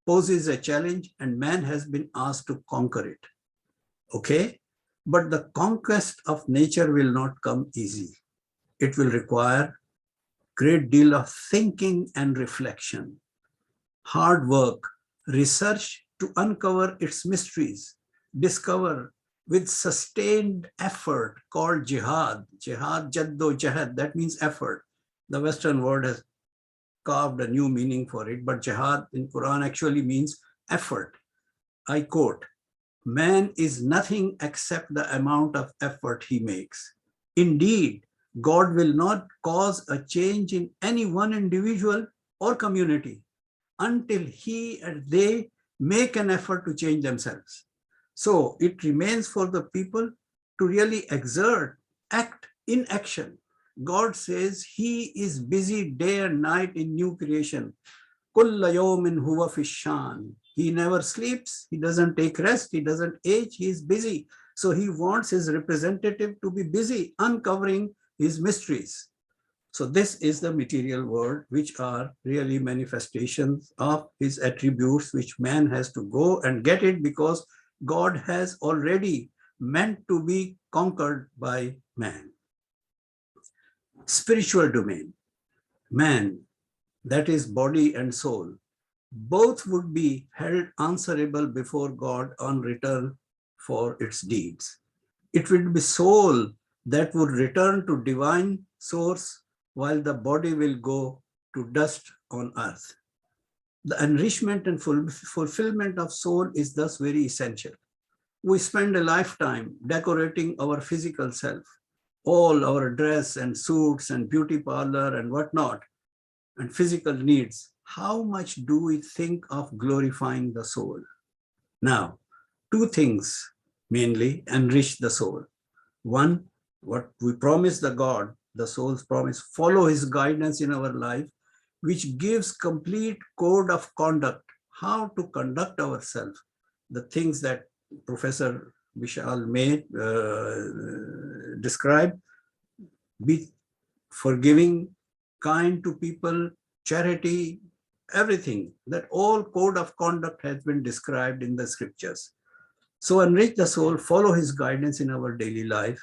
poses a challenge, and man has been asked to conquer it. Okay? But the conquest of nature will not come easy. It will require great deal of thinking and reflection, hard work, research to uncover its mysteries, discover with sustained effort called jihad. Jihad, jaddo jahad, that means effort. The Western word has carved a new meaning for it, but jihad in Quran actually means effort. I quote, man is nothing except the amount of effort he makes. Indeed, God will not cause a change in any one individual or community until he and they make an effort to change themselves. So it remains for the people to really exert, act in action. God says he is busy day and night in new creation. Kulla yawmin huwa fi shan. He never sleeps, he doesn't take rest, he doesn't age, he is busy. So he wants his representative to be busy uncovering his mysteries. So this is the material world, which are really manifestations of his attributes, which man has to go and get it because God has already meant to be conquered by man. Spiritual domain, man, that is body and soul, both would be held answerable before God on return for its deeds. It would be soul that would return to divine source, while the body will go to dust on earth. The enrichment and fulfillment of soul is thus very essential. We spend a lifetime decorating our physical self, all our dress and suits and beauty parlor and whatnot, and physical needs. How much do we think of glorifying the soul? Now, two things mainly enrich the soul. One, what we promise the God, the soul's promise, follow his guidance in our life, which gives complete code of conduct, how to conduct ourselves. The things that Professor Bishal may describe, be forgiving, kind to people, charity, everything, that all code of conduct has been described in the scriptures. So enrich the soul, follow his guidance in our daily life.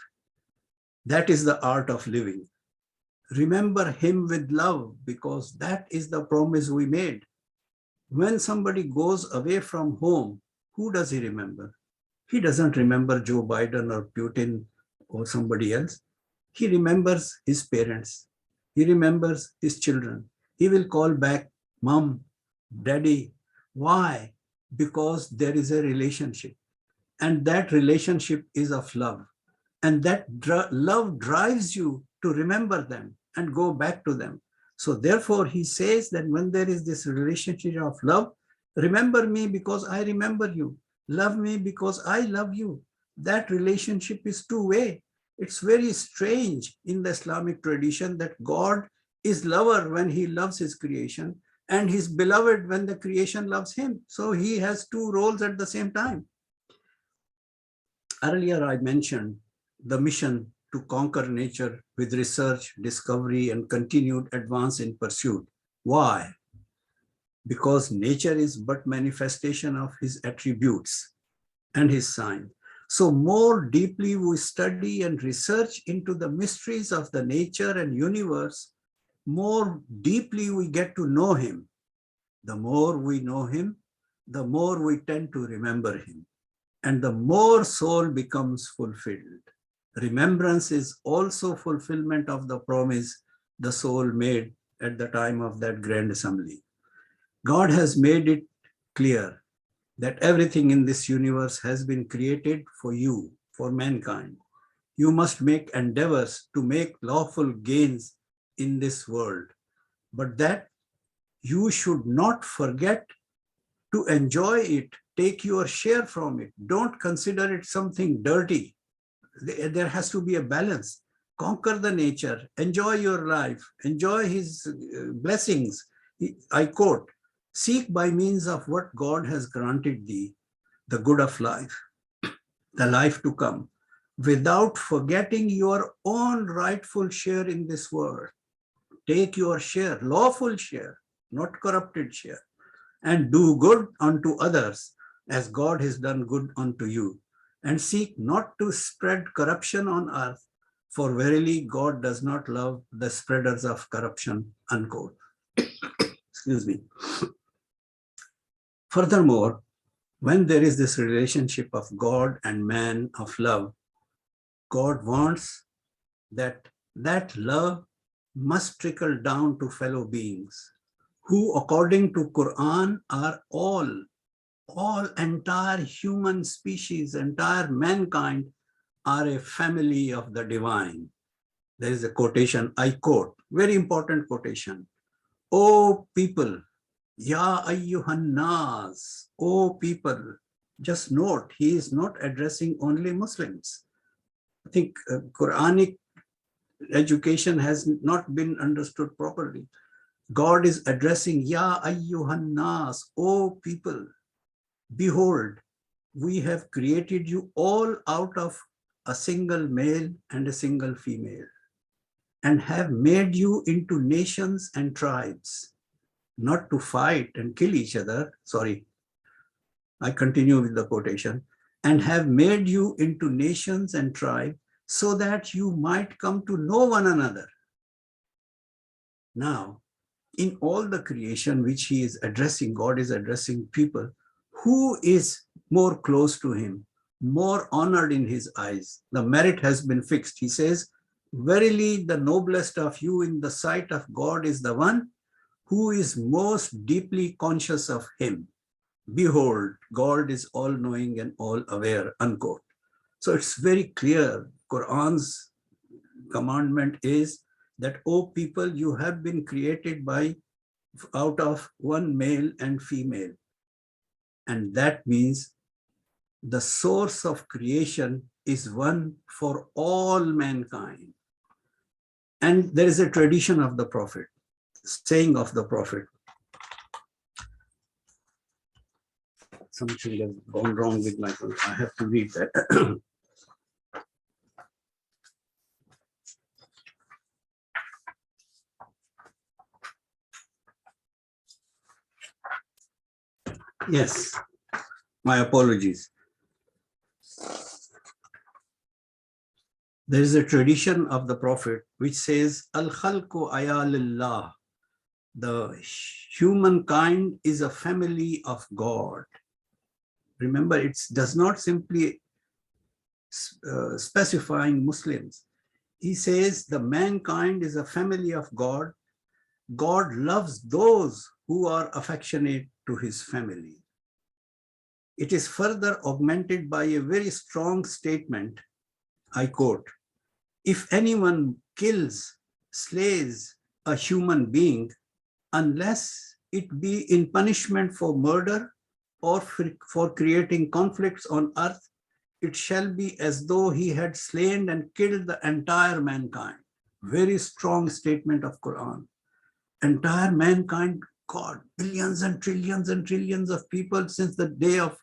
That is the art of living. Remember him with love, because that is the promise we made. When somebody goes away from home, who does he remember? He doesn't remember Joe Biden or Putin or somebody else. He remembers his parents. He remembers his children. He will call back, Mom, Daddy. Why? Because there is a relationship. And that relationship is of love. And that love drives you to remember them and go back to them. So therefore, he says that when there is this relationship of love, remember me because I remember you. Love me because I love you. That relationship is two-way. It's very strange in the Islamic tradition that God is lover when he loves his creation and he's beloved when the creation loves him. So he has two roles at the same time. Earlier, I mentioned the mission to conquer nature with research, discovery, and continued advance in pursuit. Why? Because nature is but manifestation of his attributes and his sign. So more deeply we study and research into the mysteries of the nature and universe, more deeply we get to know him. The more we know him, the more we tend to remember him. And the more soul becomes fulfilled. Remembrance is also fulfillment of the promise the soul made at the time of that grand assembly. God has made it clear that everything in this universe has been created for you, for mankind. You must make endeavors to make lawful gains in this world, but that you should not forget to enjoy it, take your share from it. Don't consider it something dirty. There has to be a balance. Conquer the nature, enjoy your life, enjoy his blessings. I quote, seek by means of what God has granted thee, the good of life, the life to come, without forgetting your own rightful share in this world. Take your share, lawful share, not corrupted share, and do good unto others as God has done good unto you. And seek not to spread corruption on earth, for verily God does not love the spreaders of corruption, unquote. Excuse me. Furthermore, when there is this relationship of God and man of love, God wants that love must trickle down to fellow beings who, according to Quran, are all entire human species, entire mankind are a family of the divine. There is a quotation, I quote, very important quotation. O people, Ya ayyuhan nas, O people. Just note, he is not addressing only Muslims. I think Quranic education has not been understood properly. God is addressing Ya ayyuhan nas, O people. Behold, we have created you all out of a single male and a single female, and have made you into nations and tribes, not to fight and kill each other. Sorry, I continue with the quotation. And have made you into nations and tribes so that you might come to know one another. Now, in all the creation which he is addressing, God is addressing people, who is more close to him, more honored in his eyes? The merit has been fixed. He says, verily the noblest of you in the sight of God is the one who is most deeply conscious of him. Behold, God is all-knowing and all-aware, unquote. So it's very clear. Quran's commandment is that, O people, you have been created out of one male and female. And that means the source of creation is one for all mankind. And there is a tradition of the Prophet, saying of the Prophet. Something has gone wrong with my phone. I have to read that. Yes, my apologies. There is a tradition of the Prophet which says, Al-Khalqu ayalillah. The humankind is a family of God. Remember, it does not simply specifying Muslims. He says the mankind is a family of God. God loves those who are affectionate to his family. It is further augmented by a very strong statement. I quote, if anyone kills, slays a human being, unless it be in punishment for murder or for creating conflicts on earth, it shall be as though he had slain and killed the entire mankind. Very strong statement of Quran. Entire mankind, God, billions and trillions of people since the day of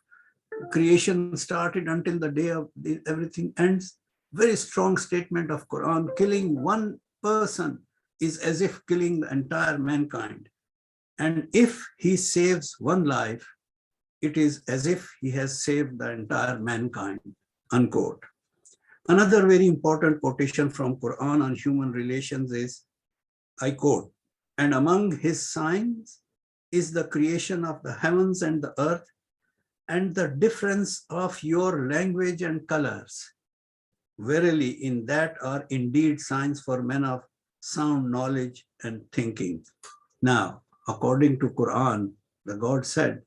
creation started until the day of everything ends. Very strong statement of Quran. Killing one person is as if killing the entire mankind. And if he saves one life, it is as if he has saved the entire mankind, unquote. Another very important quotation from Quran on human relations is, I quote, and among his signs is the creation of the heavens and the earth and the difference of your language and colors. Verily, in that are indeed signs for men of sound knowledge and thinking. Now, according to Quran, the God said,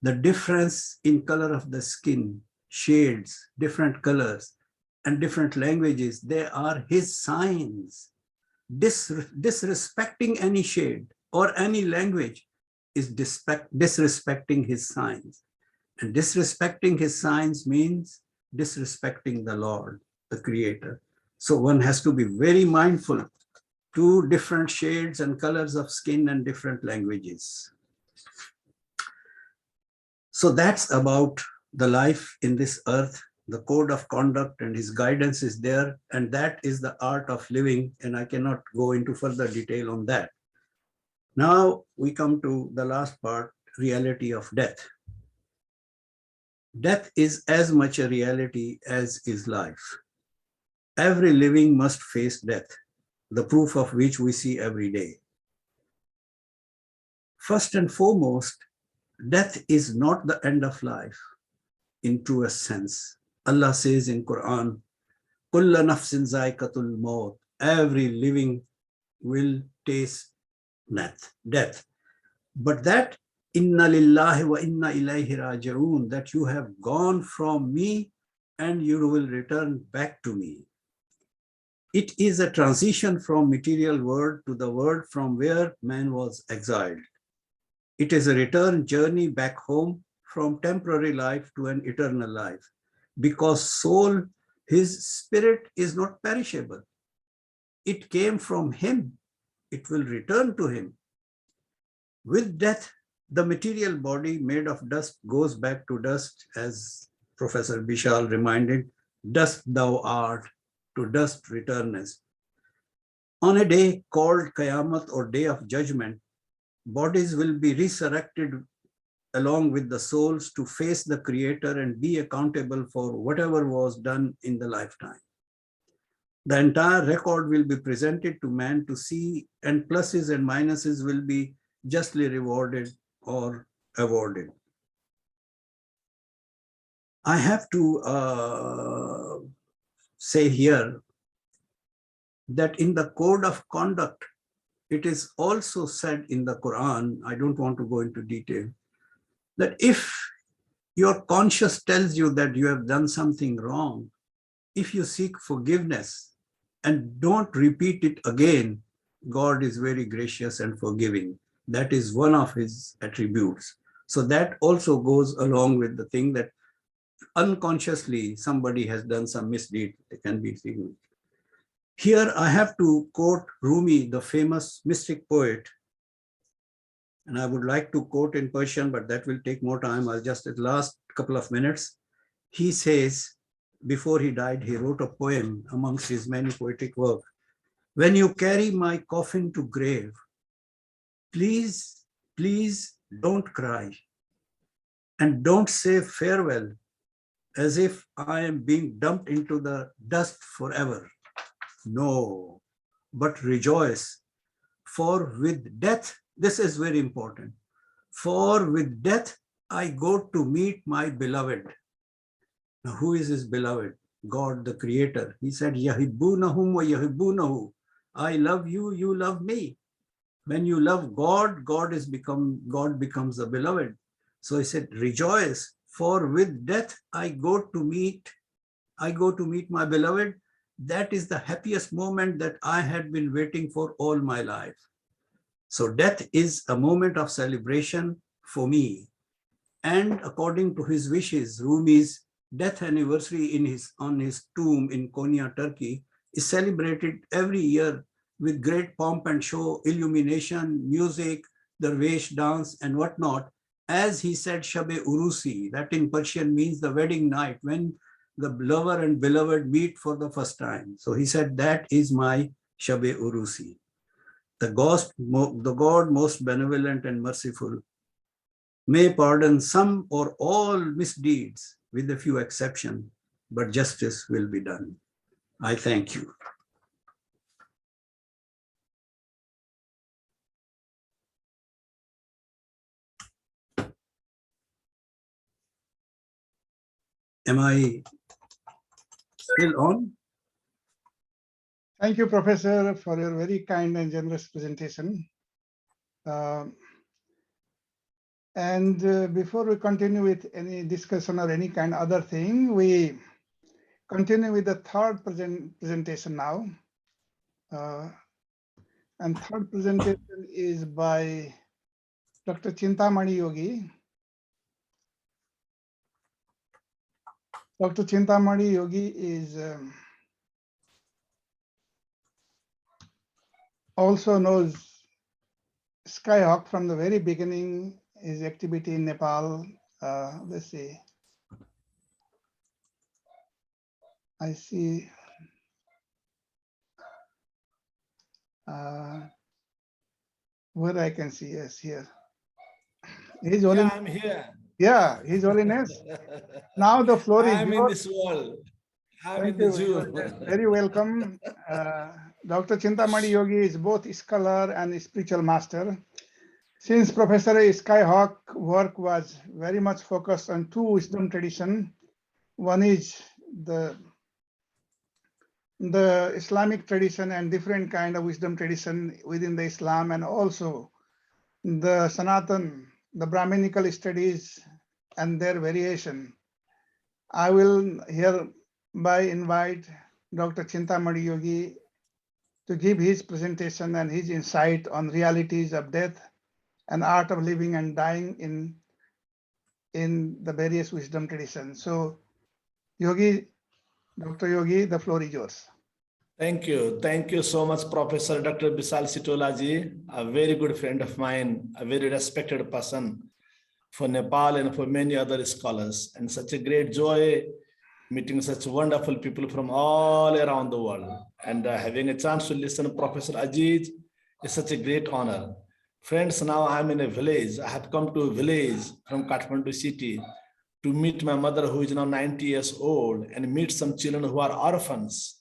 the difference in color of the skin, shades, different colors, and different languages, they are his signs. Disrespecting any shade or any language is disrespecting his signs. And disrespecting his signs means disrespecting the Lord, the Creator. So one has to be very mindful to different shades and colors of skin and different languages. So that's about the life in this earth, the code of conduct and his guidance is there. And that is the art of living. And I cannot go into further detail on that. Now we come to the last part, reality of death. Death is as much a reality as is life. Every living must face death, the proof of which we see every day. First and foremost, death is not the end of life in truest sense. Allah says in Quran, Kulla nafsin zaikatul maut. Every living will taste death. But that inna lillahi wa inna ilayhi raji'un, that you have gone from me and you will return back to me. It is a transition from material world to the world from where man was exiled. It is a return journey back home from temporary life to an eternal life, because soul, his spirit is not perishable. It came from him. It will return to him. With death, the material body made of dust goes back to dust, as Professor Bishal reminded, dust thou art, to dust returnest. On a day called Qiyamah or Day of Judgment, bodies will be resurrected along with the souls to face the Creator and be accountable for whatever was done in the lifetime. The entire record will be presented to man to see, and pluses and minuses will be justly rewarded or awarded. I have to say here that in the code of conduct, it is also said in the Quran, I don't want to go into detail, that if your conscience tells you that you have done something wrong, if you seek forgiveness and don't repeat it again, God is very gracious and forgiving. That is one of his attributes. So that also goes along with the thing that unconsciously somebody has done some misdeed, it can be seen. Here I have to quote Rumi, the famous mystic poet. And I would like to quote in Persian, but that will take more time. I'll just, at the last couple of minutes, he says, before he died, he wrote a poem amongst his many poetic work. When you carry my coffin to grave, please, please don't cry and don't say farewell as if I am being dumped into the dust forever. No, but rejoice, for with death, this is very important, for with death I go to meet my beloved. Now, who is his beloved? God the Creator. He said, Yahibbunahum wa yahibbunahu. I love you, you love me. When you love God, God becomes the beloved. So he said, rejoice, for with death I go to meet my beloved. That is the happiest moment that I had been waiting for all my life. So death is a moment of celebration for me. And according to his wishes, Rumi's death anniversary on his tomb in Konya, Turkey, is celebrated every year with great pomp and show, illumination, music, dervish dance, and whatnot. As he said, Shabe Urusi, that in Persian means the wedding night, when the lover and beloved meet for the first time. So he said, that is my Shabe Urusi. The God most benevolent and merciful may pardon some or all misdeeds with a few exceptions, but justice will be done. I thank you. Am I still on? Thank you, Professor, for your very kind and generous presentation. Before we continue with any discussion or any kind of other thing, we continue with the third presentation now. And third presentation is by Dr. Chintamani Yogi. Dr. Chintamani Yogi is also knows Skyhawk from the very beginning, his activity in Nepal. Let's see. I see. Where I can see, yes, here. His Yeah, I'm here. Yeah, His Holiness. Now the floor is I'm in yours. this world. I'm Thank in the you. zoo. You're very welcome. Dr. Chintamani Yogi is both scholar and spiritual master. Since Professor Skyhawk work was very much focused on two wisdom tradition, one is the Islamic tradition and different kind of wisdom tradition within the Islam, and also the Sanatan, the Brahminical studies and their variation. I will hereby invite Dr. Chintamani Yogi to give his presentation and his insight on realities of death and art of living and dying in the various wisdom traditions. So, Yogi, Dr. Yogi, the floor is yours. Thank you. Thank you so much, Professor Dr. Bishal Sitaula ji, a very good friend of mine, a very respected person for Nepal and for many other scholars. And such a great joy meeting such wonderful people from all around the world. And having a chance to listen to Professor Aziz is such a great honor. Friends, now I'm in a village. I have come to a village from Kathmandu city to meet my mother, who is now 90 years old, and meet some children who are orphans.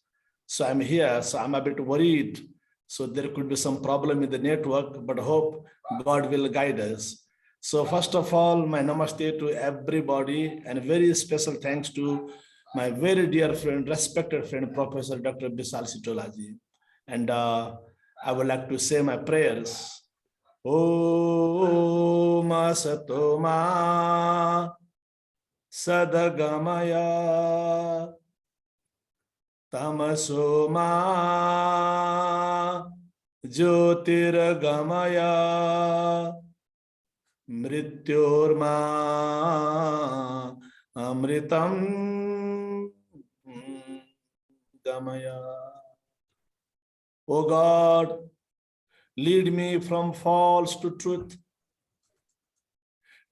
So I'm here, so I'm a bit worried. So there could be some problem in the network, but hope God will guide us. So first of all, my namaste to everybody, and very special thanks to my very dear friend, respected friend, Professor Dr. Bishal Sitaula ji. And I would like to say my prayers. Om Asatoma Sadagamaya Tamasoma Jyotirgamaya Mrityorma Amritam Gamaya. O God, lead me from false to truth.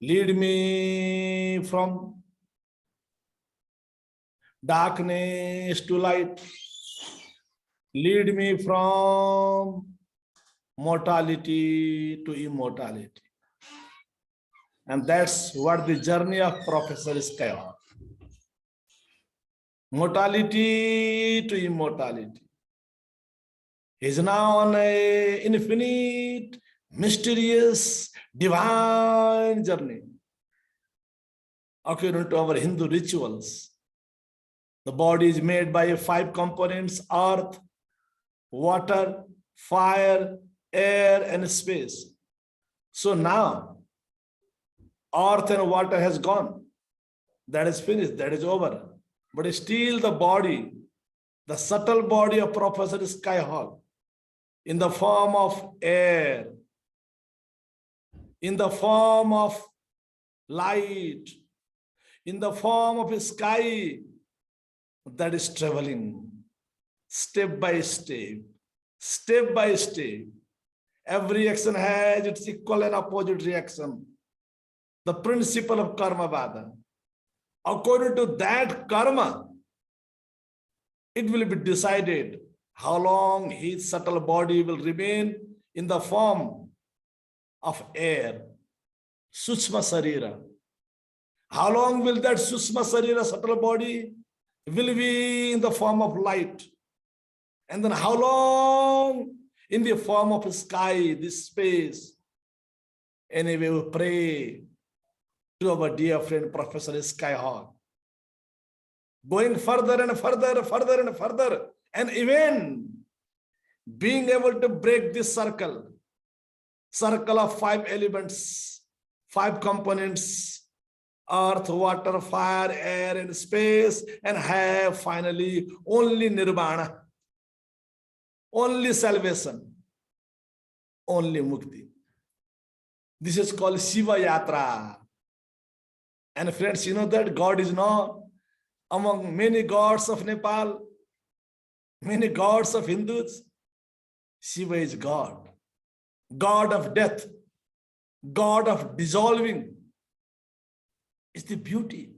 Lead me from darkness to light. Lead me from mortality to immortality. And that's what the journey of Professor Skyhawk. Mortality to immortality. He's now on an infinite, mysterious, divine journey. According to our Hindu rituals, The body is made by 5 components: earth, water, fire, air, and space. So now, earth and water has gone. That is finished, that is over. But still the body, the subtle body of Professor Skyhawk, in the form of air, in the form of light, in the form of a sky, that is traveling step by step, step by step. Every action has its equal and opposite reaction. The principle of karma vada. According to that karma, it will be decided how long his subtle body will remain in the form of air, Sushma Sarira. How long will that Sushma Sarira, subtle body, will be in the form of light? And then how long in the form of sky, this space? Anyway, we pray to our dear friend Professor Skyhawk, going further and further, further and further, and even being able to break this circle of 5 elements, 5 components: earth, water, fire, air, and space, and have finally only nirvana, only salvation, only mukti. This is called Shiva Yatra. And friends, you know that God is not among many gods of Nepal, many gods of Hindus. Shiva is God, God of death, God of dissolving. It's the beauty.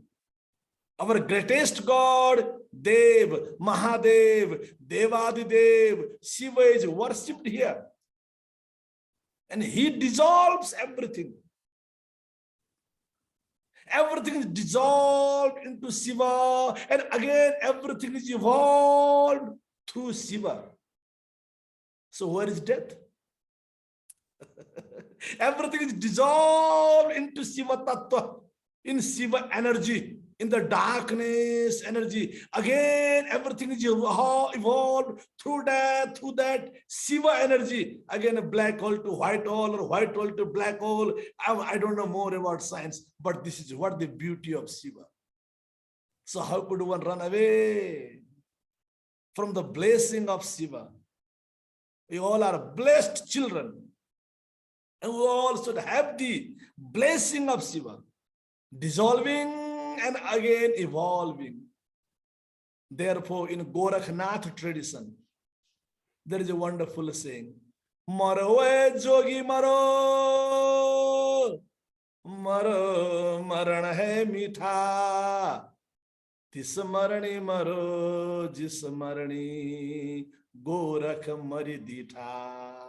Our greatest God, Dev, Mahadev, Devadidev, Shiva is worshipped here. And he dissolves everything. Everything is dissolved into Shiva, and again everything is evolved through Shiva. So where is death? Everything is dissolved into Shiva Tattva, in Shiva energy, in the darkness energy. Again, everything is evolved through that Shiva energy. Again, a black hole to white hole, or white hole to black hole. I don't know more about science, but this is what the beauty of Shiva. So how could one run away from the blessing of Shiva? We all are blessed children, and we all should have the blessing of Shiva, dissolving and again evolving. Therefore, in Gorakhnath tradition, there is a wonderful saying: Maro e jogi maro, maro maran hai mitha, tis marani maro, jis marani Gorakh mari ditha.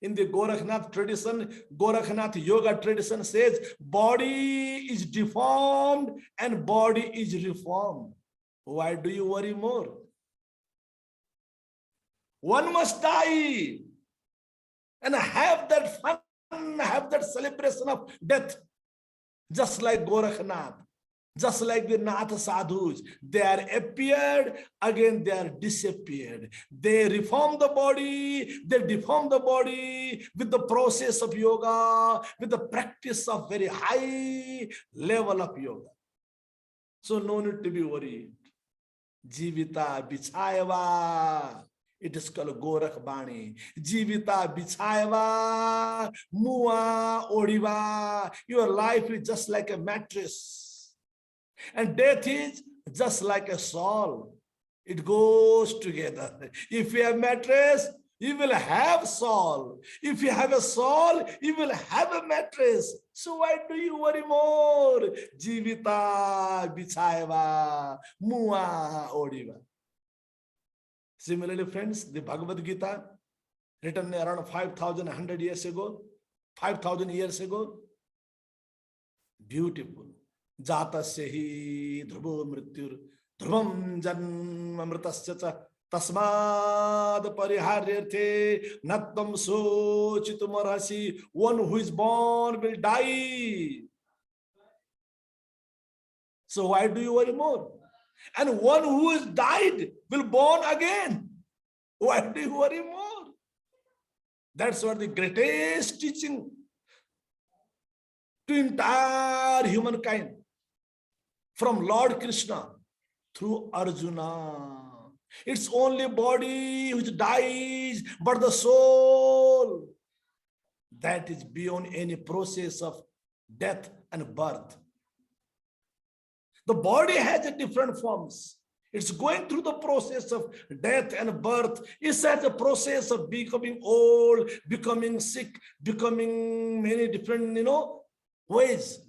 In the Gorakhnath tradition, Gorakhnath yoga tradition says, body is deformed and body is reformed. Why do you worry more? One must die and have that fun, have that celebration of death, just like Gorakhnath. Just like the Nath sadhus, they are appeared, again they are disappeared. They reform the body, they deform the body with the process of yoga, with the practice of very high level of yoga. So no need to be worried. Jivita bichayava. It is called Gorakh Bani. Jivita bichayava, mua odiva. Your life is just like a mattress. And death is just like a shawl. It goes together. If you have mattress, you will have shawl. If you have a shawl, you will have a mattress. So why do you worry more? Jivita bichayava, mua odiva. Similarly, friends, the Bhagavad Gita, written around 5,100 years ago, 5,000 years ago, beautiful. Jatasya hi dhruvo mrityur dhruvam janma mritasya cha tasmad pariharyarthe nattam sochitum arhasi. One who is born will die. So why do you worry more? And one who has died will born again. Why do you worry more? That's what the greatest teaching to entire humankind from Lord Krishna through Arjuna. It's only body which dies, but the soul that is beyond any process of death and birth. The body has a different forms. It's going through the process of death and birth. It's at the process of becoming old, becoming sick, becoming many different, ways,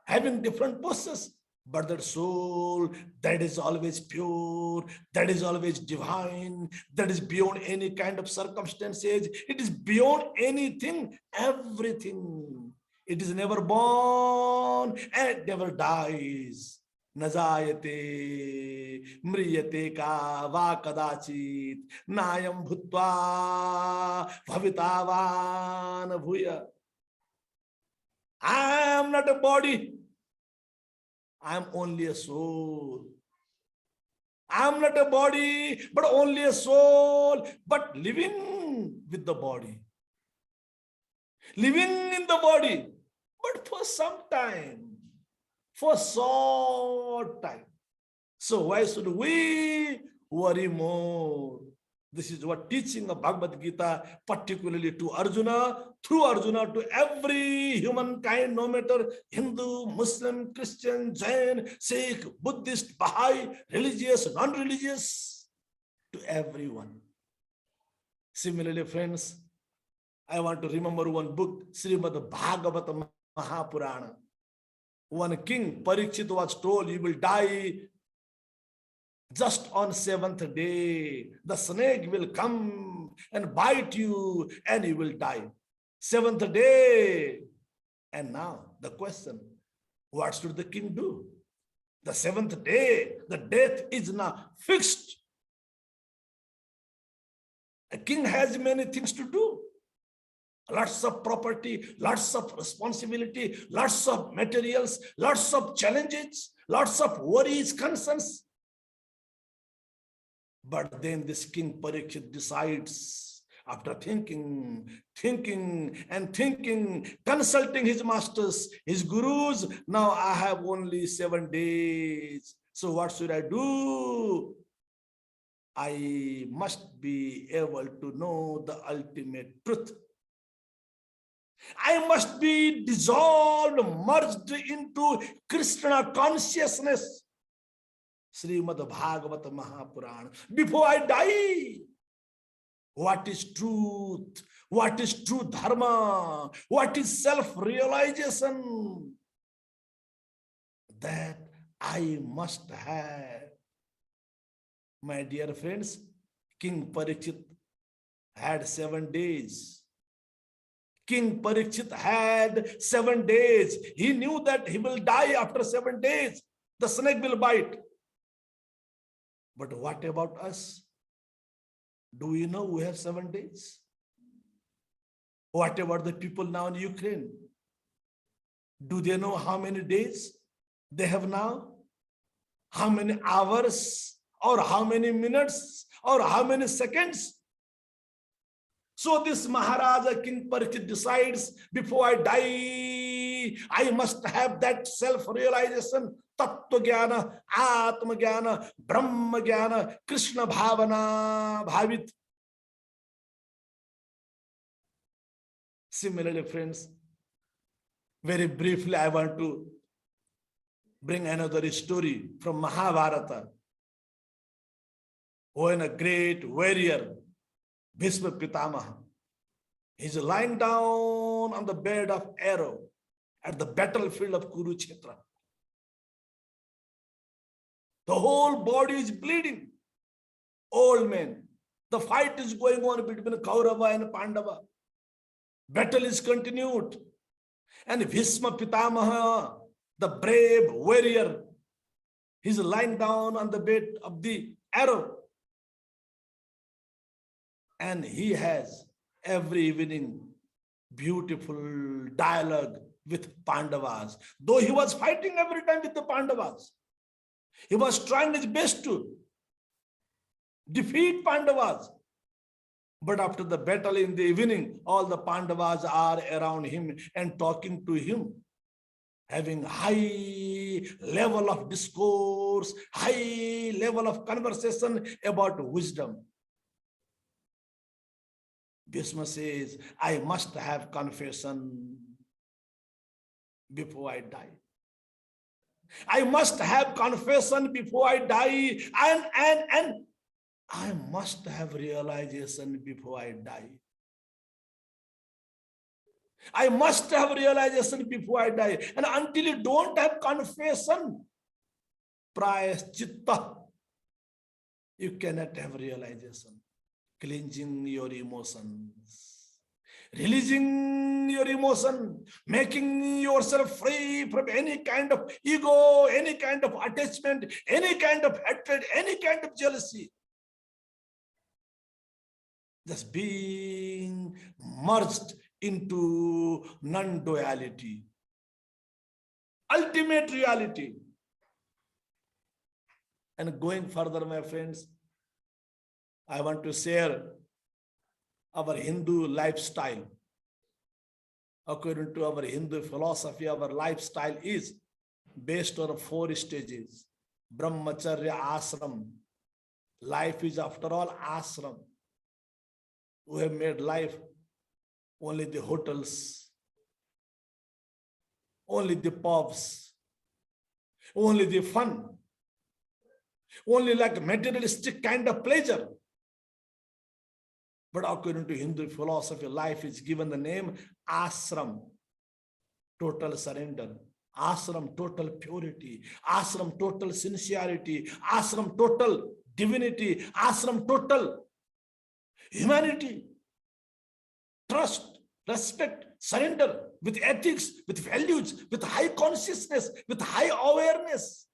having different poses. But that soul, that is always pure, that is always divine, that is beyond any kind of circumstances. It is beyond anything, everything. It is never born and it never dies. Najayate mriyate ka va kadachit nayam bhutva bhavitavan bhuya. I am not a body. I am only a soul. I am not a body, but only a soul, but living with the body. Living in the body, but for some time. For short time. So why should we worry more? This is what teaching of Bhagavad Gita, particularly to Arjuna, through Arjuna to every humankind, no matter Hindu, Muslim, Christian, Jain, Sikh, Buddhist, Baha'i, religious, non-religious, to everyone. Similarly, friends, I want to remember one book, Srimad Bhagavata Mahapurana. One king, Parikshit, was told, you will die just on 7th day. The snake will come and bite you and you will die. 7th day. And now the question, what should the king do? The 7th day, the death is now fixed. A king has many things to do. Lots of property, lots of responsibility, lots of materials, lots of challenges, lots of worries, concerns. But then this King Parikshit decides, after thinking, consulting his masters, his gurus, now I have only 7 days. So what should I do? I must be able to know the ultimate truth. I must be dissolved, merged into Krishna consciousness. Srimad Bhagavata Mahapurana. Before I die, what is truth? What is true dharma? What is self-realization? That I must have. My dear friends, King Parikshit had 7 days. King Parikshit had 7 days. He knew that he will die after 7 days. The snake will bite. But what about us? Do we know we have 7 days? What about the people now in Ukraine? Do they know how many days they have now? How many hours? Or how many minutes? Or how many seconds? So this Maharaja King Parikshit decides, before I die, I must have that self-realization, Tattva Jnana, Atma Jnana, Brahma Jnana, Krishna Bhavana, Bhavit. Similarly, friends, very briefly, I want to bring another story from Mahabharata. When a great warrior, Bhishma Pitamaha, he's lying down on the bed of arrow at the battlefield of Kurukshetra. The whole body is bleeding. Old man. The fight is going on between Kaurava and Pandava. Battle is continued. And Bhishma Pitamaha, the brave warrior, he's lying down on the bed of the arrow. And he has every evening beautiful dialogue with Pandavas. Though he was fighting every time with the Pandavas, He was trying his best to defeat Pandavas. But after the battle in the evening, all the Pandavas are around him and talking to him, having high level of discourse, high level of conversation about wisdom. Bhishma says, I must have confession before I die. I must have confession before I die, and I must have realization before I die. I must have realization before I die. And until you don't have confession, prayaschitta, you cannot have realization. Cleansing your emotions, releasing your emotion, making yourself free from any kind of ego, any kind of attachment, any kind of hatred, any kind of jealousy. Just being merged into non-duality, ultimate reality. And going further, my friends, I want to share our Hindu lifestyle. According to our Hindu philosophy, our lifestyle is based on 4 stages. Brahmacharya, ashram. Life is after all ashram. We have made life only the hotels, only the pubs, only the fun, only like materialistic kind of pleasure. But according to Hindu philosophy, life is given the name ashram, total surrender. Ashram, total purity. Ashram, total sincerity. Ashram, total divinity. Ashram, total humanity. Trust, respect, surrender, with ethics, with values, with high consciousness, with high awareness.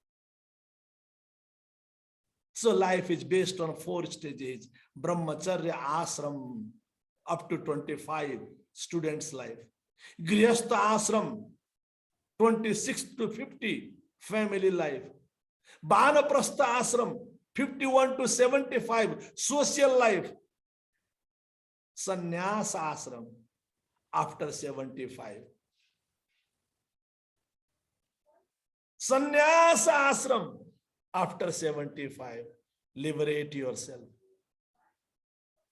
So life is based on 4 stages. Brahmacharya, ashram, up to 25, student's life. Grihastha ashram, 26 to 50, family life. Banaprastha ashram, 51 to 75, social life. Sannyasa ashram, after 75. Sannyasa ashram, after 75. Liberate yourself.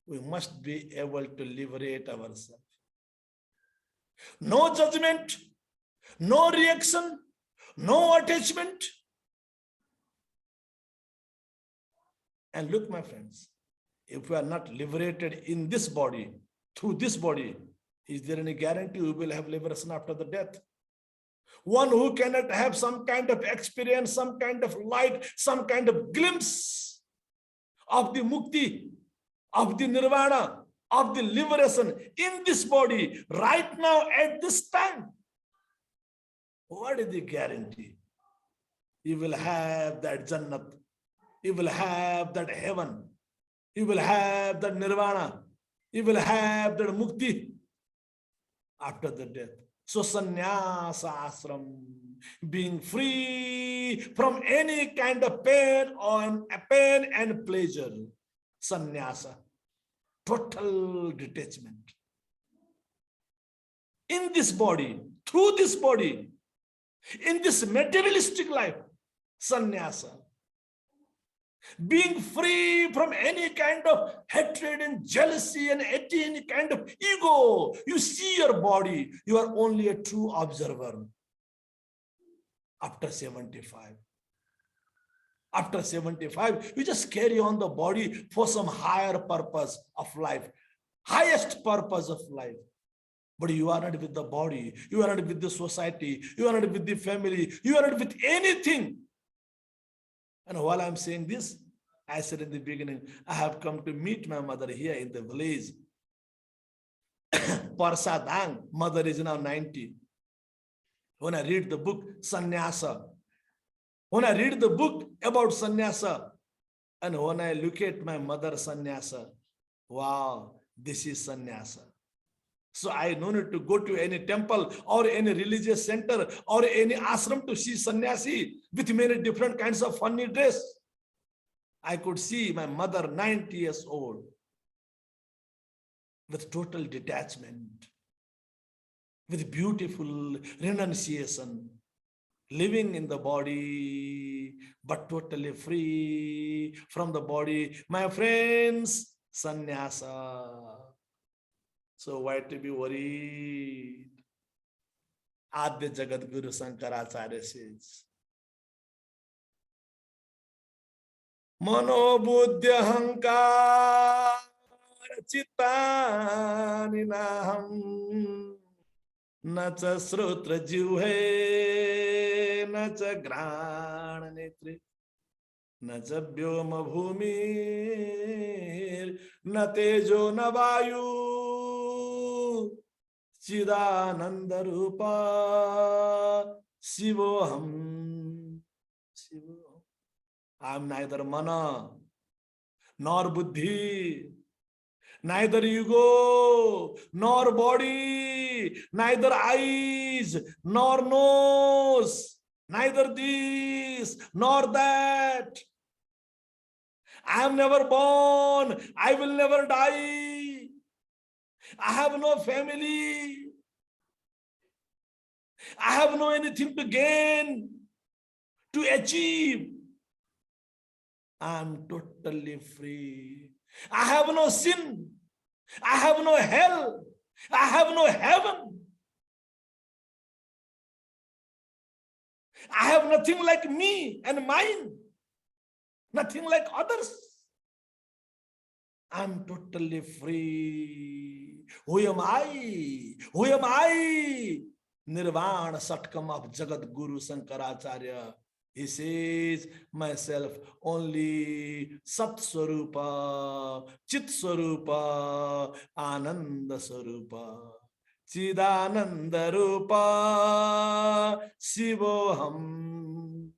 We must be able to liberate ourselves. No judgment, no reaction, no attachment. And look, my friends, if we are not liberated in this body, through this body, is there any guarantee we will have liberation after the death? One who cannot have some kind of experience, some kind of light, some kind of glimpse of the mukti, of the nirvana, of the liberation in this body, right now at this time, what is the guarantee? You will have that Jannat, you will have that heaven, you will have that nirvana, you will have that mukti after the death. So sannyasa ashram, being free from any kind of pain and pleasure. Sannyasa, total detachment. In this body, through this body, in this materialistic life, sannyasa. Being free from any kind of hatred and jealousy and any kind of ego. You see your body, you are only a true observer. After 75. After 75, you just carry on the body for some higher purpose of life, highest purpose of life. But you are not with the body, you are not with the society, you are not with the family, you are not with anything. And while I'm saying this, I said in the beginning, I have come to meet my mother here in the village. Parsadang, mother is now 90. When I read the book, Sannyasa, when I read the book about Sannyasa, and when I look at my mother Sannyasa, wow, this is Sannyasa. So I no need to go to any temple or any religious center or any ashram to see sannyasi with many different kinds of funny dress. I could see my mother, 90 years old, with total detachment, with beautiful renunciation, living in the body, but totally free from the body. My friends, sannyasa. So why to be worried? Adya Jagat Guru Shankaracharya says, Manobuddhya hankar chittani naham nacha srotra jivhe nacha grana netri nacha vyoma bhumir na tejo na vayu Chidananda Rupa Shivoham. I am neither mana nor buddhi, neither ego nor body, neither eyes nor nose, neither this nor that. I am never born, I will never die. I have no family. I have no anything to gain, to achieve. I am totally free. I have no sin. I have no hell. I have no heaven. I have nothing like me and mine. Nothing like others. I am totally free. Who am I? Who am I? Nirvana Satkam of Jagat Guru Shankaracharya. He says, myself only Sat Swarupa, Chit Swarupa, Ananda Swarupa, Chidananda Rupa, Shivoham,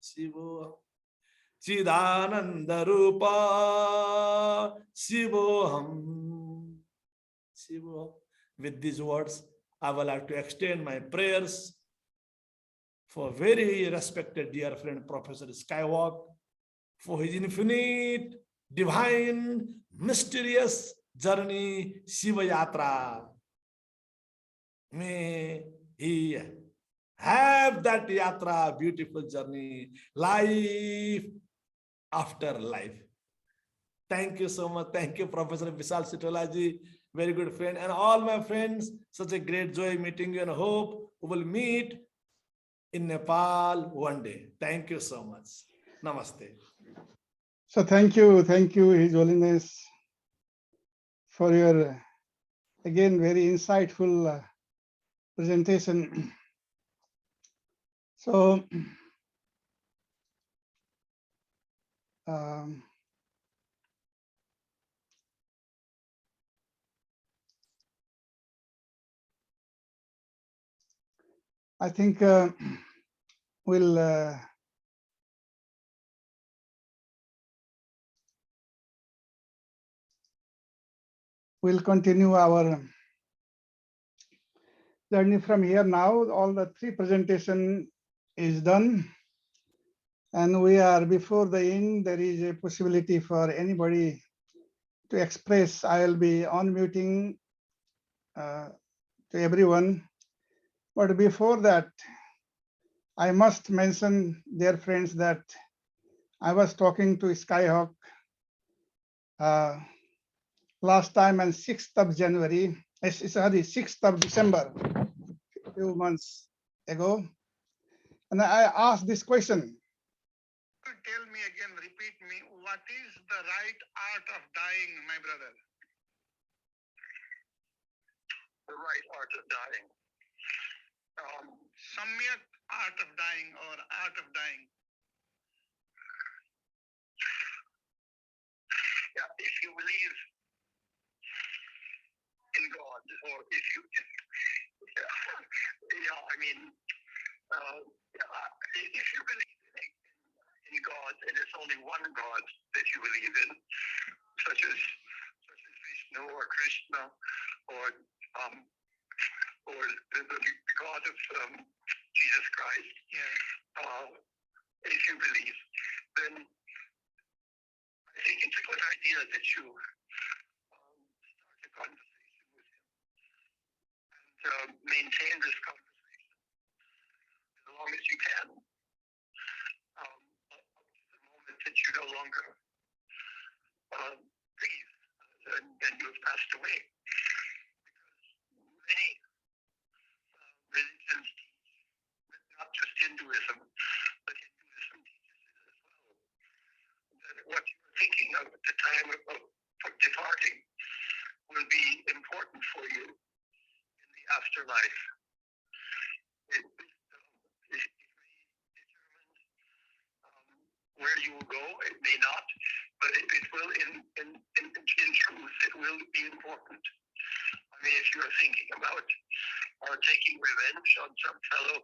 Shivoham, Chidananda Rupa, Shivoham, Shivoham. With these words, I would like to extend my prayers for very respected dear friend Professor Skyhawk, for his infinite, divine, mysterious journey, Shiva Yatra. May he have that yatra, beautiful journey, life after life. Thank you so much. Thank you, Professor Bishal Sitaula ji, very good friend, and all my friends. Such a great joy meeting you, and hope we will meet in Nepal one day. Thank you so much. Namaste. So thank you, His Holiness, for your again very insightful presentation. So I think we'll continue our journey from here now. All the three presentation is done, and we are before the end. There is a possibility for anybody to express. I will be unmuting to everyone. But before that, I must mention, dear friends, that I was talking to Skyhawk last time on 6th of January, sorry, 6th of December, a few months ago. And I asked this question. Tell me again, repeat me, what is the right art of dying, my brother? The right art of dying. Samyak art of dying or art of dying. Yeah, if you believe in God, or if you, yeah, I mean, if you believe in God, and it's only one God that you believe in, such as Vishnu or Krishna or or the God of Jesus Christ, if you believe, then I think it's a good idea that you start a conversation with him and maintain this conversation as long as you can, up to the moment that you no longer breathe and you have passed away. Because many religions teach, not just Hinduism, but Hinduism teaches it as well, that what you are thinking of at the time of departing will be important for you in the afterlife. It may determine where you will go, it may not, but it will, in truth, it will be important. I mean, if you are thinking about taking revenge on some fellow,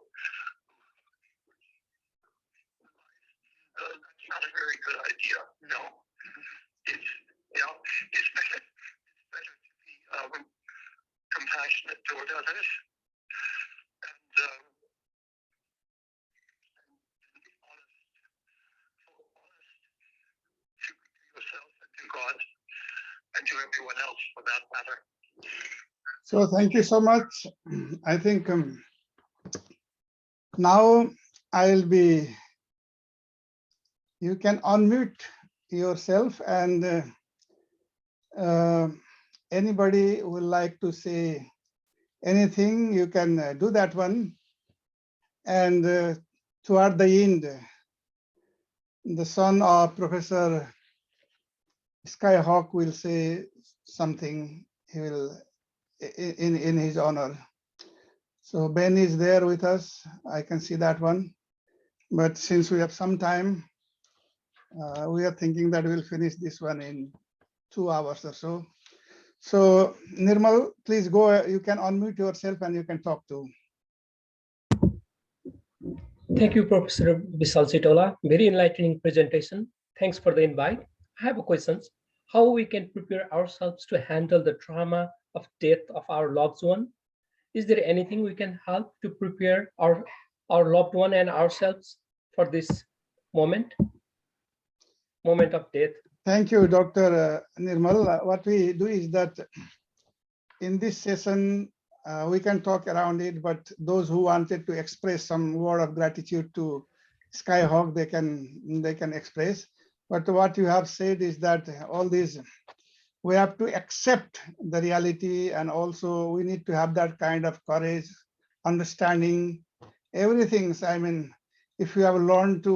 that's not a very good idea. No, it's better to be compassionate toward others and be honest to yourself and to God and to everyone else for that matter. So thank you so much. I think now you can unmute yourself, and anybody would like to say anything, you can do that one. And toward the end, the son of Professor Skyhawk will say something. He will in his honor. So Ben is there with us. I can see that one. But since we have some time, we are thinking that we'll finish this one in 2 hours or so. So Nirmal, please go. You can unmute yourself and you can talk to. Thank you, Professor Bishal Sitaula. Very enlightening presentation. Thanks for the invite. I have a question. How we can prepare ourselves to handle the trauma of death of our loved one? Is there anything we can help to prepare our loved one and ourselves for this moment of death? Thank you, Dr. Nirmal. What we do is that in this session, we can talk around it, but those who wanted to express some word of gratitude to Skyhawk, they can express. But what you have said is that all these, we have to accept the reality, and also we need to have that kind of courage, understanding everything. I mean, if you have learned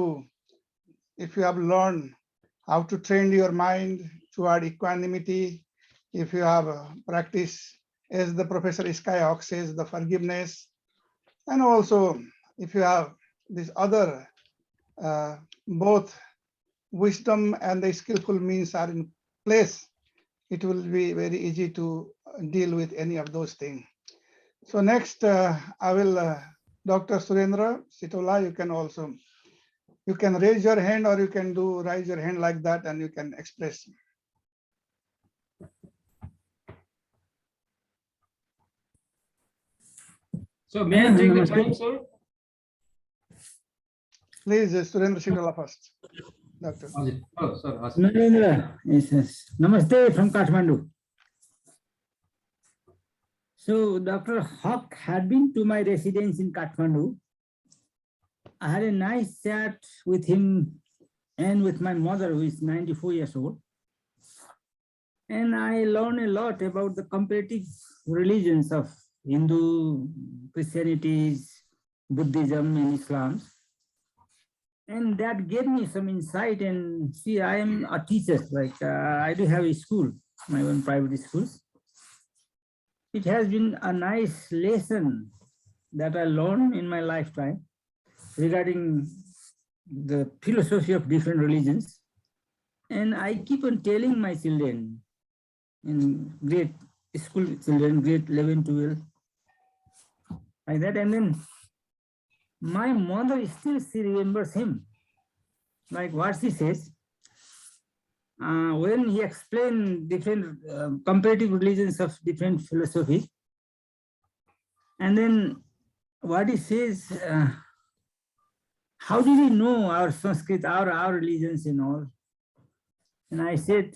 how to train your mind toward equanimity, if you have practiced, as the Professor Skyhawk says, the forgiveness, and also if you have this other, both wisdom and the skillful means are in place, it will be very easy to deal with any of those things. So next, I will, Dr. Surendra Sitaula, you can raise your hand, or you can raise your hand like that and you can express. So may I take the time, sir? Please, Surendra Sitaula first. Doctor. Oh, sir. Narendra, yes. Namaste from Kathmandu. So Dr. Hawk had been to my residence in Kathmandu. I had a nice chat with him and with my mother, who is 94 years old. And I learned a lot about the comparative religions of Hindu, Christianity, Buddhism, and Islam. And that gave me some insight. And see, I am a teacher, like I do have a school, my own private schools. It has been a nice lesson that I learned in my lifetime regarding the philosophy of different religions. And I keep on telling my children, in grade school children, grade 11, 12, like that. And then my mother still, she remembers him. Like what she says, when he explained different comparative religions of different philosophies, And then what he says, how did he know our Sanskrit, our religions and all? And I said,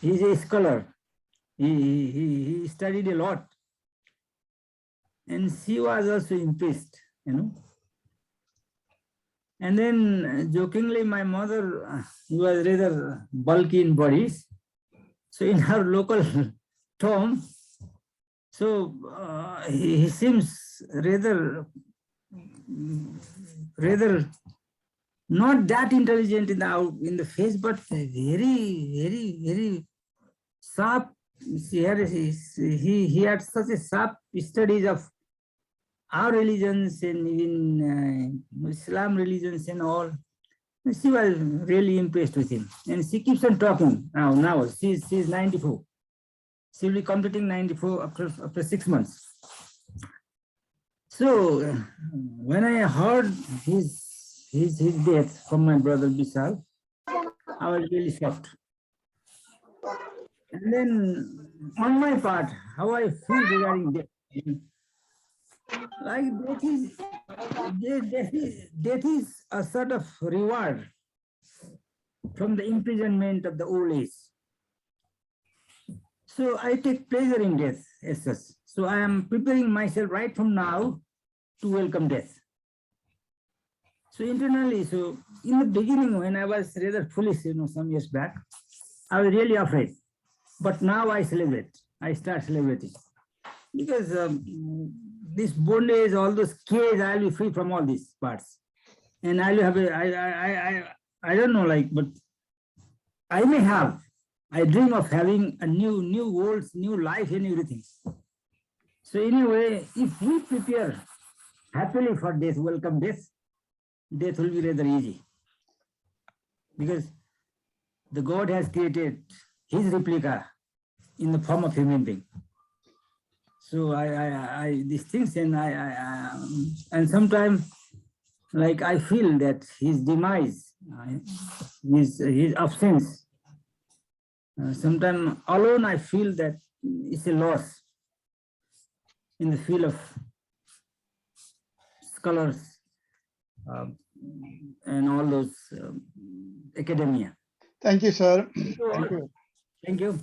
he's a scholar. He studied a lot. And she was also impressed, you know. And then jokingly, my mother was rather bulky in bodies. So in her local term, so he seems rather not that intelligent in the face, but very sharp. He had such a sharp studies of our religions and even Islam religions and all. She was really impressed with him, and she keeps on talking. Now she's 94. She'll be completing 94 after 6 months. So when I heard his death from my brother Bishal, I was really shocked. And then on my part, how I feel regarding death, like death is a sort of reward from the imprisonment of the old age. So I take pleasure in death as such. So I am preparing myself right from now to welcome death. So internally, so in the beginning, when I was rather foolish, you know, some years back, I was really afraid. But now I celebrate. I start celebrating because this bondage, all those cages, I'll be free from all these parts, and I'll have I don't know, like, but I may have. I dream of having a new world, new life, and everything. So anyway, if we prepare happily for death, welcome death, death will be rather easy, because the God has created his replica in the form of human being. So I these things, and and sometimes, like, I feel that his demise, his absence, sometimes alone I feel that it's a loss in the field of scholars and all those academia. Thank you, sir. So, Thank you. thank you.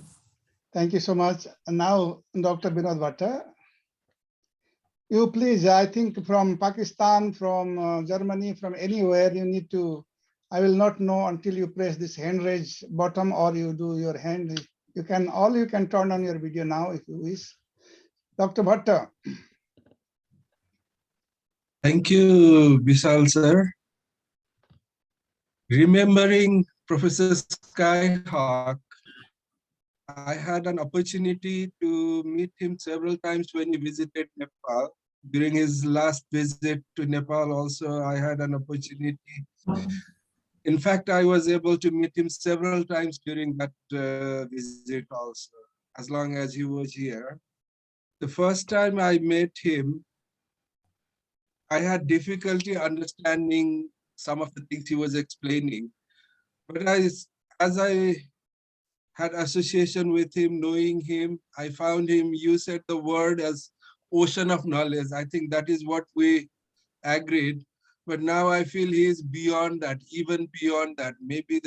Thank you so much. And now, Dr. Binod Bhatta, you please, I think from Pakistan, from Germany, from anywhere, you need to, I will not know until you press this hand raise button or you do your hand. You can turn on your video now if you wish. Dr. Bhatta. Thank you, Bishal sir. Remembering Professor Skyhawk, I had an opportunity to meet him several times when he visited Nepal. During his last visit to Nepal also, I had an opportunity. In fact, I was able to meet him several times during that visit also, as long as he was here. The first time I met him, I had difficulty understanding some of the things he was explaining. But as I had association with him, knowing him, I found him, you said the word as ocean of knowledge. I think that is what we agreed. But now I feel he is beyond that, even beyond that. Maybe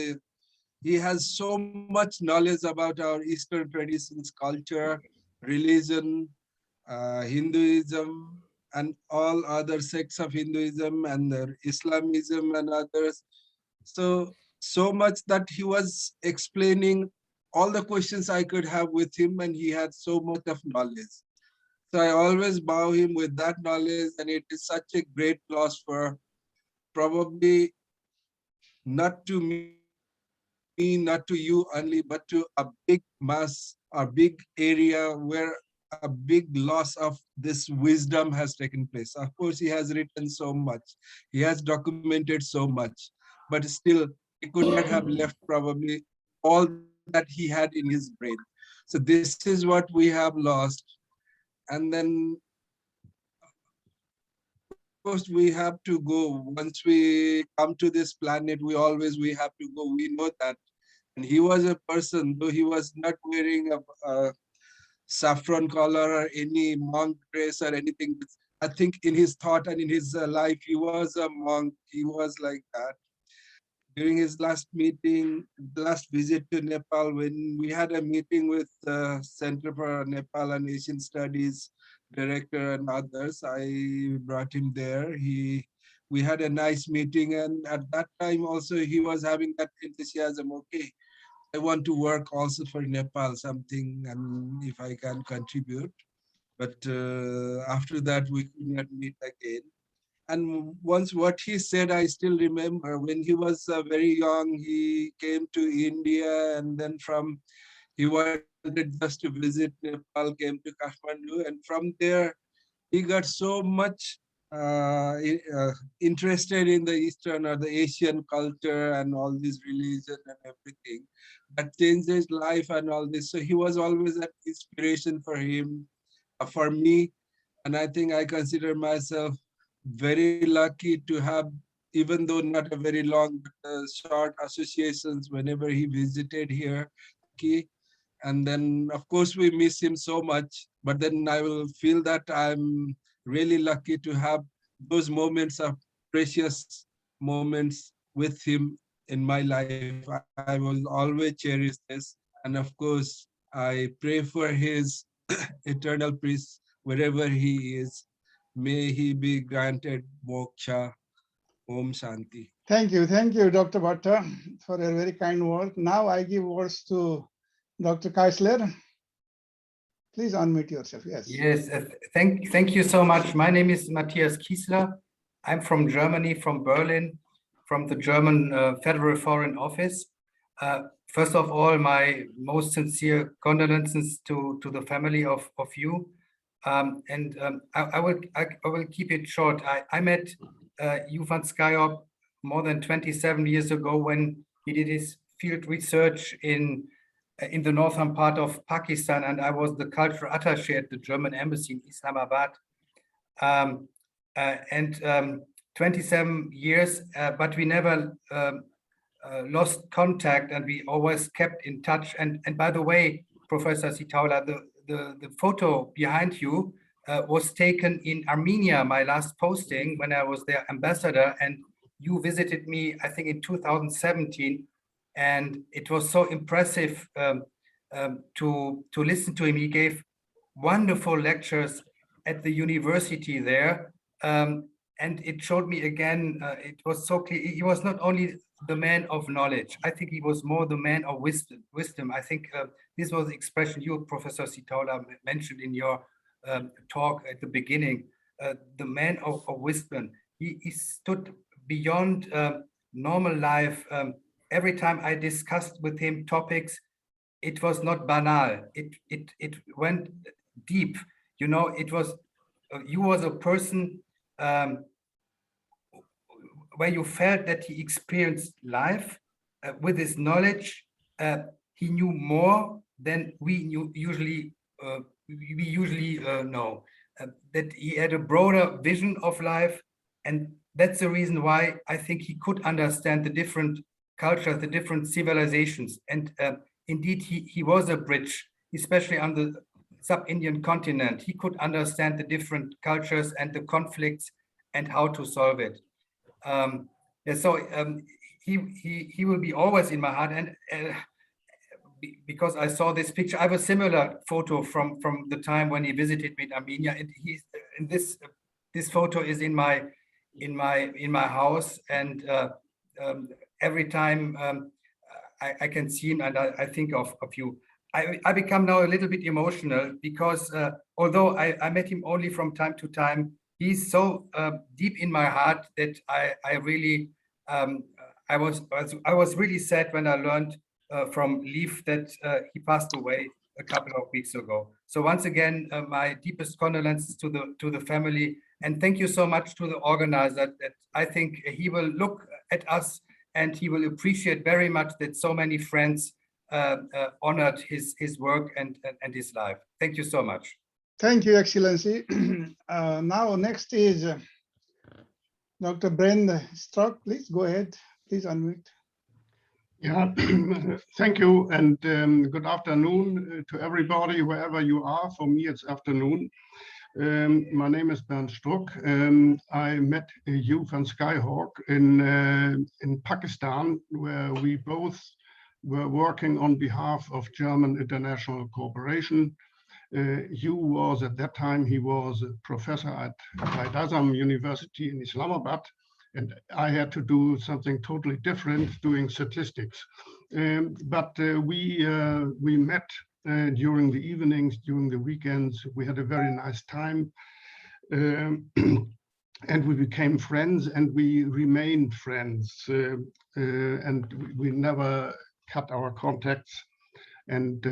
he has so much knowledge about our Eastern traditions, culture, religion, Hinduism, and all other sects of Hinduism and Islamism and others. So much that he was explaining all the questions I could have with him, and he had so much of knowledge. So I always bow him with that knowledge, and it is such a great loss for probably not to me, not to you only, but to a big mass, a big area where a big loss of this wisdom has taken place. Of course, he has written so much, he has documented so much, but still he could not have left probably all that he had in his brain. So this is what we have lost. And then, of course, we have to go. Once we come to this planet, we have to go. We know that. And he was a person, though he was not wearing saffron color or any monk dress or anything. I think in his thought and in his life, he was a monk. He was like that. During his last meeting, last visit to Nepal, when we had a meeting with the Center for Nepal and Asian Studies director and others, I brought him there. We had a nice meeting, and at that time also he was having that enthusiasm. Okay, I want to work also for Nepal, something, and if I can contribute. But after that, we could not meet again. And once what he said, I still remember when he was very young, he came to India, and then he wanted just to visit Nepal, came to Kathmandu, and from there, he got so much interested in the Eastern or the Asian culture and all this religion and everything that changed his life and all this. So he was always an inspiration for him, for me. And I think I consider myself very lucky to have, even though not a very long, but short associations whenever he visited here. And then, of course, we miss him so much, but then I will feel that I'm really lucky to have those moments of precious moments with him in my life. I will always cherish this. And of course, I pray for his eternal peace wherever he is. May he be granted moksha. Om Shanti. Thank you, Dr. Bhatta, for your very kind word. Now I give words to Dr. Keisler. Please unmute yourself. Yes. Yes, thank you so much. My name is Matthias Kiesler. I'm from Germany, from Berlin, from the German Federal Foreign Office. First of all, my most sincere condolences to the family of you. I will keep it short. I met Hugh van Skyhawk more than 27 years ago when he did his field research in the northern part of Pakistan, and I was the cultural attaché at the German embassy in Islamabad. 27 years, but we never lost contact, and we always kept in touch. And by the way, Professor Sitaula, the photo behind you was taken in Armenia, my last posting, when I was their ambassador, and you visited me, I think, in 2017. And it was so impressive to listen to him. He gave wonderful lectures at the university there. And it showed me again, it was so clear. He was not only the man of knowledge, I think he was more the man of wisdom. I think this was the expression you, Professor Sitaula, mentioned in your talk at the beginning, the man of wisdom. He stood beyond normal life. Every time I discussed with him topics, it was not banal. It went deep. You know, it was, you was a person where you felt that he experienced life with his knowledge. He knew more than we usually know. That he had a broader vision of life, and that's the reason why I think he could understand the different cultures, the different civilizations. And indeed, he was a bridge, especially on the sub-Indian continent. He could understand the different cultures and the conflicts and how to solve it. He will be always in my heart. And because I saw this picture, I have a similar photo from the time when he visited me in Armenia. And this photo is in my house, and every time I can see him, and I think of you. I become now a little bit emotional because although I met him only from time to time, he's so deep in my heart that I really I was really sad when I learned from Leaf that he passed away a couple of weeks ago. So once again, my deepest condolences to the family, and thank you so much to the organizer. That I think he will look at us and he will appreciate very much that so many friends honored his work and his life. Thank you so much. Thank you, Excellency. Now next is Dr. Brent Strock. Please go ahead. Please unmute. Yeah, thank you, and good afternoon to everybody, wherever you are. For me, it's afternoon. My name is Bernd Struck. I met Hugh van Skyhawk in Pakistan, where we both were working on behalf of German International Cooperation. Hugh was, at that time, he was a professor at Najam University in Islamabad, and I had to do something totally different, doing statistics. But we met during the evenings, during the weekends. We had a very nice time, and we became friends, and we remained friends, and we never cut our contacts. And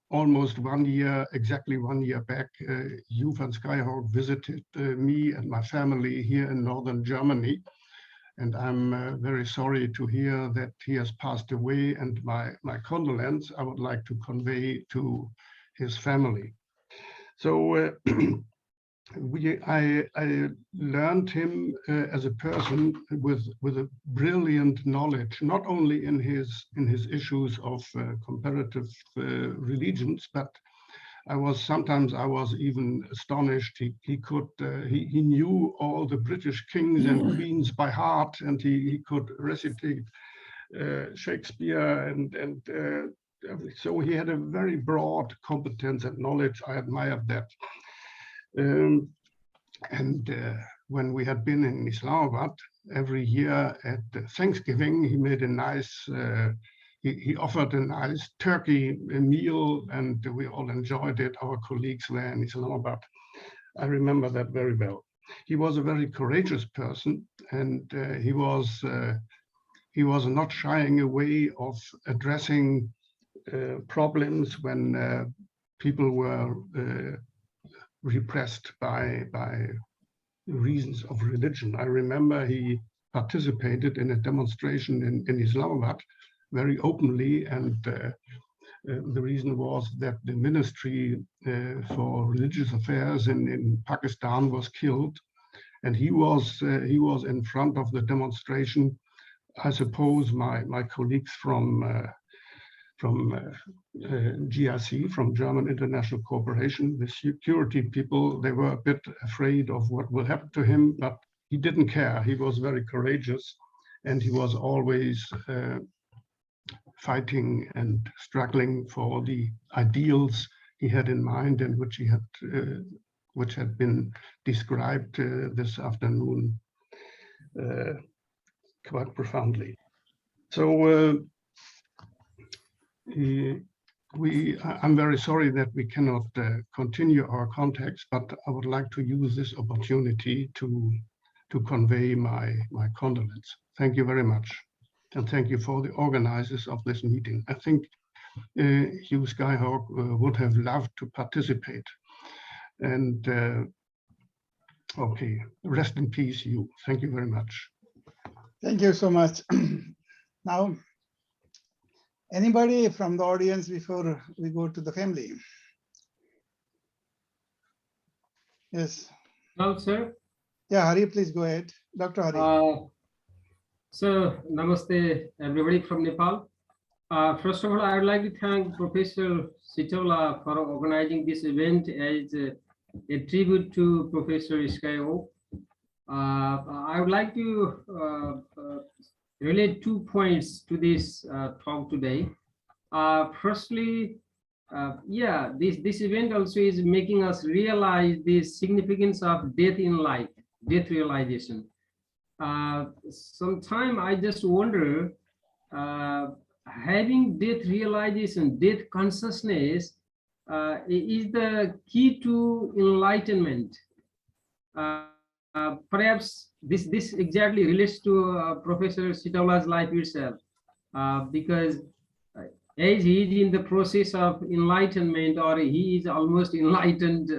almost 1 year, exactly 1 year back, Hugh van Skyhawk visited me and my family here in northern Germany. And I'm very sorry to hear that he has passed away, and my condolence I would like to convey to his family. So I learned him as a person with a brilliant knowledge, not only in his issues of comparative religions, but sometimes I was even astonished. He knew all the British kings and queens by heart, and he could recitate Shakespeare and so he had a very broad competence and knowledge. I admired that. When we had been in Islamabad every year at Thanksgiving, he made a nice, he offered a nice turkey meal, and we all enjoyed it. Our colleagues were in Islamabad. I remember that very well. He was a very courageous person, and he was not shying away of addressing problems when people were repressed by reasons of religion. I remember he participated in a demonstration in Islamabad very openly, and the reason was that the Ministry for Religious Affairs in Pakistan was killed, and he was in front of the demonstration. I suppose my colleagues from GIC, from German International Cooperation, the security people, they were a bit afraid of what will happen to him, but he didn't care. He was very courageous, and he was always fighting and struggling for the ideals he had in mind, and which had been described this afternoon quite profoundly. So I'm very sorry that we cannot continue our contacts, but I would like to use this opportunity to convey my condolence. Thank you very much. And thank you for the organizers of this meeting. I think Hugh Skyhawk would have loved to participate. And okay, rest in peace, Hugh. Thank you very much. Thank you so much. Now, anybody from the audience before we go to the family? Yes. Hello, sir. Yeah, Hari, please go ahead. Dr. Hari. So, namaste, everybody from Nepal. First of all, I would like to thank Professor Sitaula for organizing this event as a tribute to Professor Skyhawk. I would like to relate 2 points to this talk today. Firstly, this event also is making us realize the significance of death in life, death realization. Sometimes I just wonder, having death realization, death consciousness is the key to enlightenment. Perhaps this exactly relates to Professor Sitaula's life itself, because as he is in the process of enlightenment, or he is almost enlightened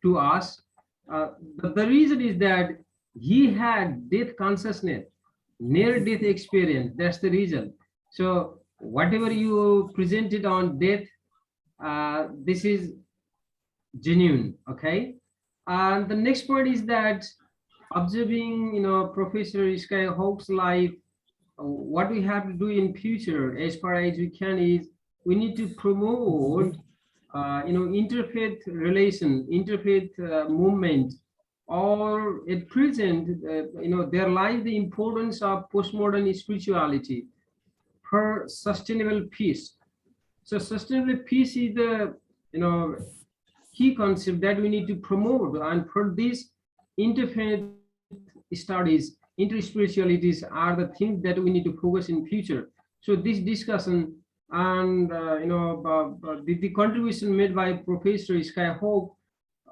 to us, but the reason is that he had death consciousness, near-death experience. That's the reason. So whatever you presented on death, this is genuine, okay? And the next point is that observing, Professor Skyhawk's life, what we have to do in future, as far as we can, is we need to promote, interfaith relation, interfaith movement, or at present, there lies the importance of postmodern spirituality for sustainable peace. So sustainable peace is the, key concept that we need to promote, and for this, interfaith studies, interspiritualities are the things that we need to focus in future. So this discussion and the contribution made by Professor Skyhawk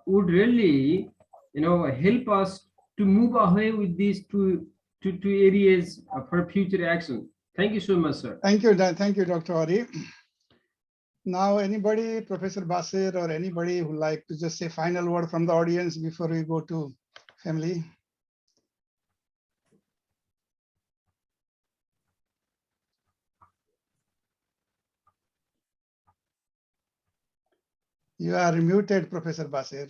would really help us to move away with these two areas for future action. Thank you so much, sir. Thank you, Dr. Ari. Now, anybody, Professor Basir or anybody who like to just say final word from the audience before we go to family? You are muted, Professor Basir.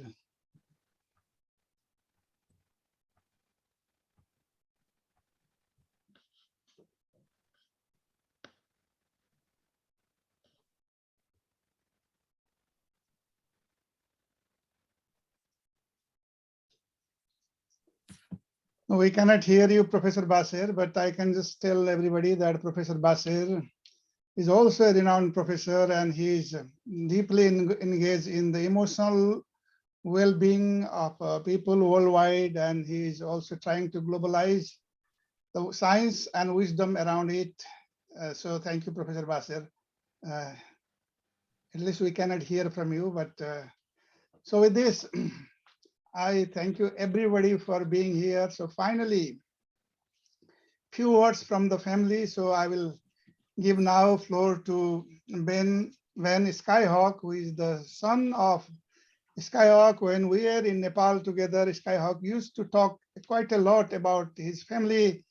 We cannot hear you, Professor Basir, but I can just tell everybody that Professor Basir is also a renowned professor, and he is deeply engaged in the emotional well-being of people worldwide, and he is also trying to globalize the science and wisdom around it. So thank you, Professor Basir. At least we cannot hear from you, but so with this, I thank you everybody for being here. So finally, few words from the family. So I will give now floor to Ben Van Skyhawk, who is the son of Skyhawk. When we were in Nepal together, Skyhawk used to talk quite a lot about his family.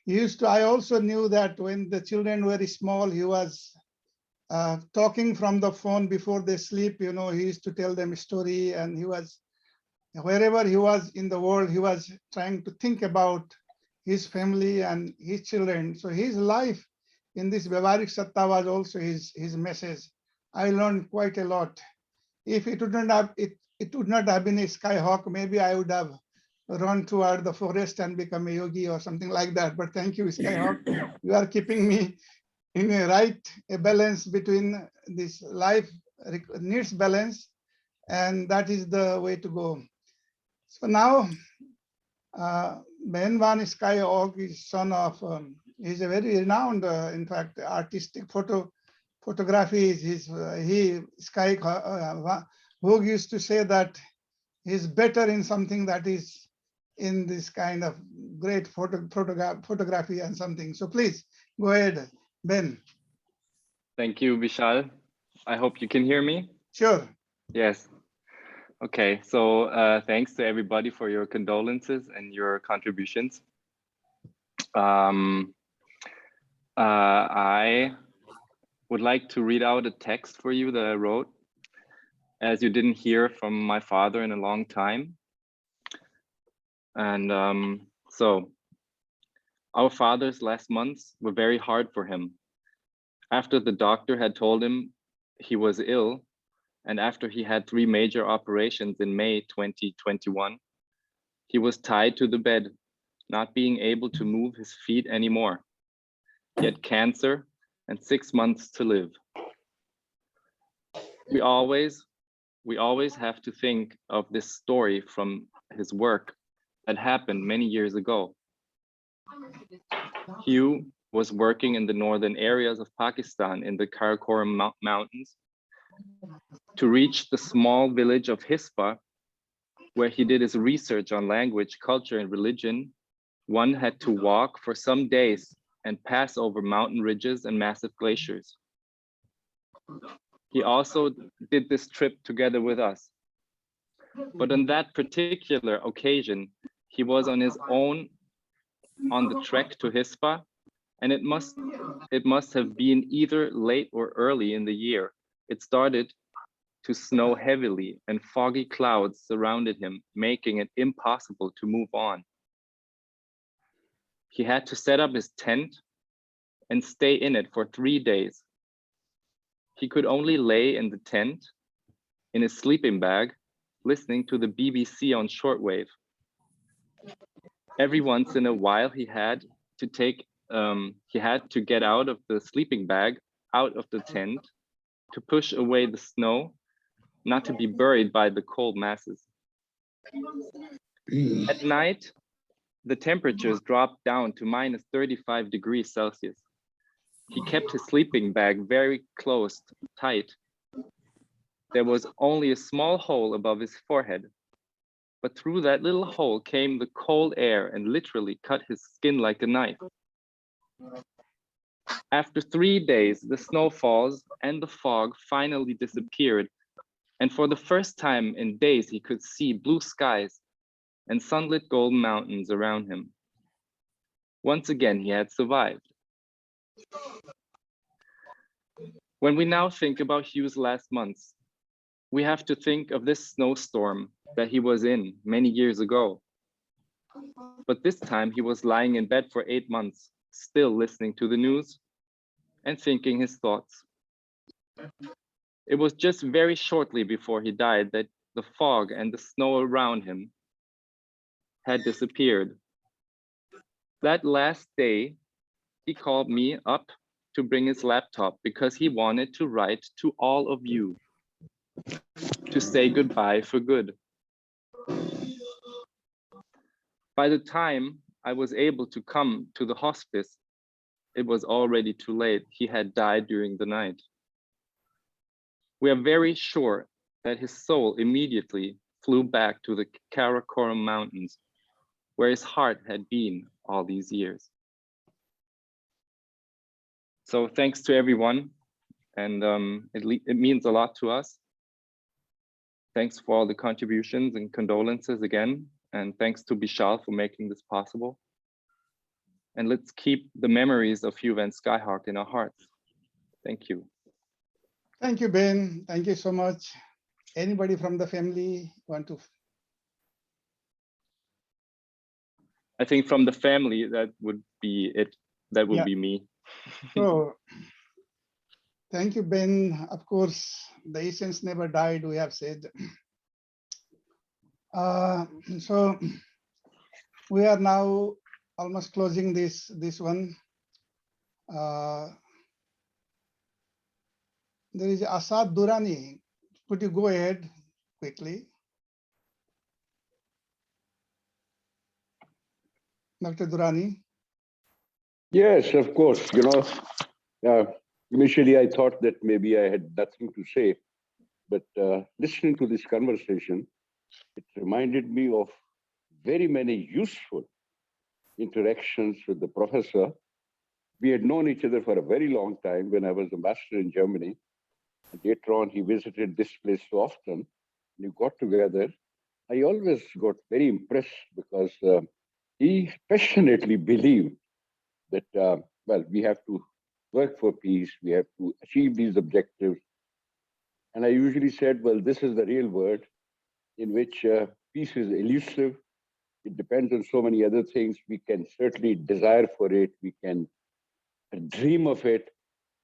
I also knew that when the children were small, he was talking from the phone before they sleep. He used to tell them a story, and he was, wherever he was in the world, he was trying to think about his family and his children. So his life in this Vyavaharik Satta was also his message. I learned quite a lot. If it would not have been a Skyhawk, maybe I would have run toward the forest and become a yogi or something like that. But thank you, Skyhawk. You are keeping me in a balance between this life needs balance, and that is the way to go. So now, Ben Van Skyhawk is son of, he's a very renowned, in fact, artistic photography. Hugh used to say that he's better in something that is in this kind of great photography and something. So please go ahead, Ben. Thank you, Bishal. I hope you can hear me. Sure. Yes. Okay, so thanks to everybody for your condolences and your contributions. I would like to read out a text for you that I wrote, as you didn't hear from my father in a long time. And so, our father's last months were very hard for him. After the doctor had told him he was ill, and after he had 3 major operations in May 2021, he was tied to the bed, not being able to move his feet anymore. He had cancer and 6 months to live. We always have to think of this story from his work that happened many years ago. Hugh was working in the northern areas of Pakistan in the Karakoram Mountains. To reach the small village of Hispa, where he did his research on language, culture, and religion, one had to walk for some days and pass over mountain ridges and massive glaciers. He also did this trip together with us. But on that particular occasion, he was on his own on the trek to Hispa, and it must have been either late or early in the year. It started to snow heavily, and foggy clouds surrounded him, making it impossible to move on. He had to set up his tent and stay in it for 3 days. He could only lay in the tent, in his sleeping bag, listening to the BBC on shortwave. Every once in a while, he had to get out of the sleeping bag, out of the tent, to push away the snow, not to be buried by the cold masses. At night, the temperatures dropped down to minus 35 degrees Celsius. He kept his sleeping bag very closed, tight. There was only a small hole above his forehead, but through that little hole came the cold air and literally cut his skin like a knife. After 3 days, the snowfalls and the fog finally disappeared, and for the first time in days, he could see blue skies and sunlit golden mountains around him. Once again, he had survived. When we now think about Hugh's last months, we have to think of this snowstorm that he was in many years ago. But this time he was lying in bed for 8 months, still listening to the news and thinking his thoughts. It was just very shortly before he died that the fog and the snow around him had disappeared. That last day, he called me up to bring his laptop because he wanted to write to all of you, to say goodbye for good. By the time I was able to come to the hospice, it was already too late. He had died during the night. We are very sure that his soul immediately flew back to the Karakoram Mountains, where his heart had been all these years. So thanks to everyone, and it means a lot to us. Thanks for all the contributions and condolences again, and thanks to Bishal for making this possible. And let's keep the memories of Hugh van Skyhawk in our hearts. Thank you. Thank you, Ben. Thank you so much. Anybody from the family want to? I think from the family, that would be it. That would be me. So, thank you, Ben. Of course, the essence never died, we have said. So, we are now almost closing this one. There is Asad Durrani. Could you go ahead quickly? Dr. Durrani. Yes, of course. Initially I thought that maybe I had nothing to say, but listening to this conversation, it reminded me of very many useful interactions with the professor. We had known each other for a very long time when I was a master in Germany. And later on, he visited this place so often. We got together. I always got very impressed because he passionately believed that, well, we have to work for peace. We have to achieve these objectives. And I usually said, well, this is the real word in which peace is elusive. It depends on so many other things. We can certainly desire for it. We can dream of it,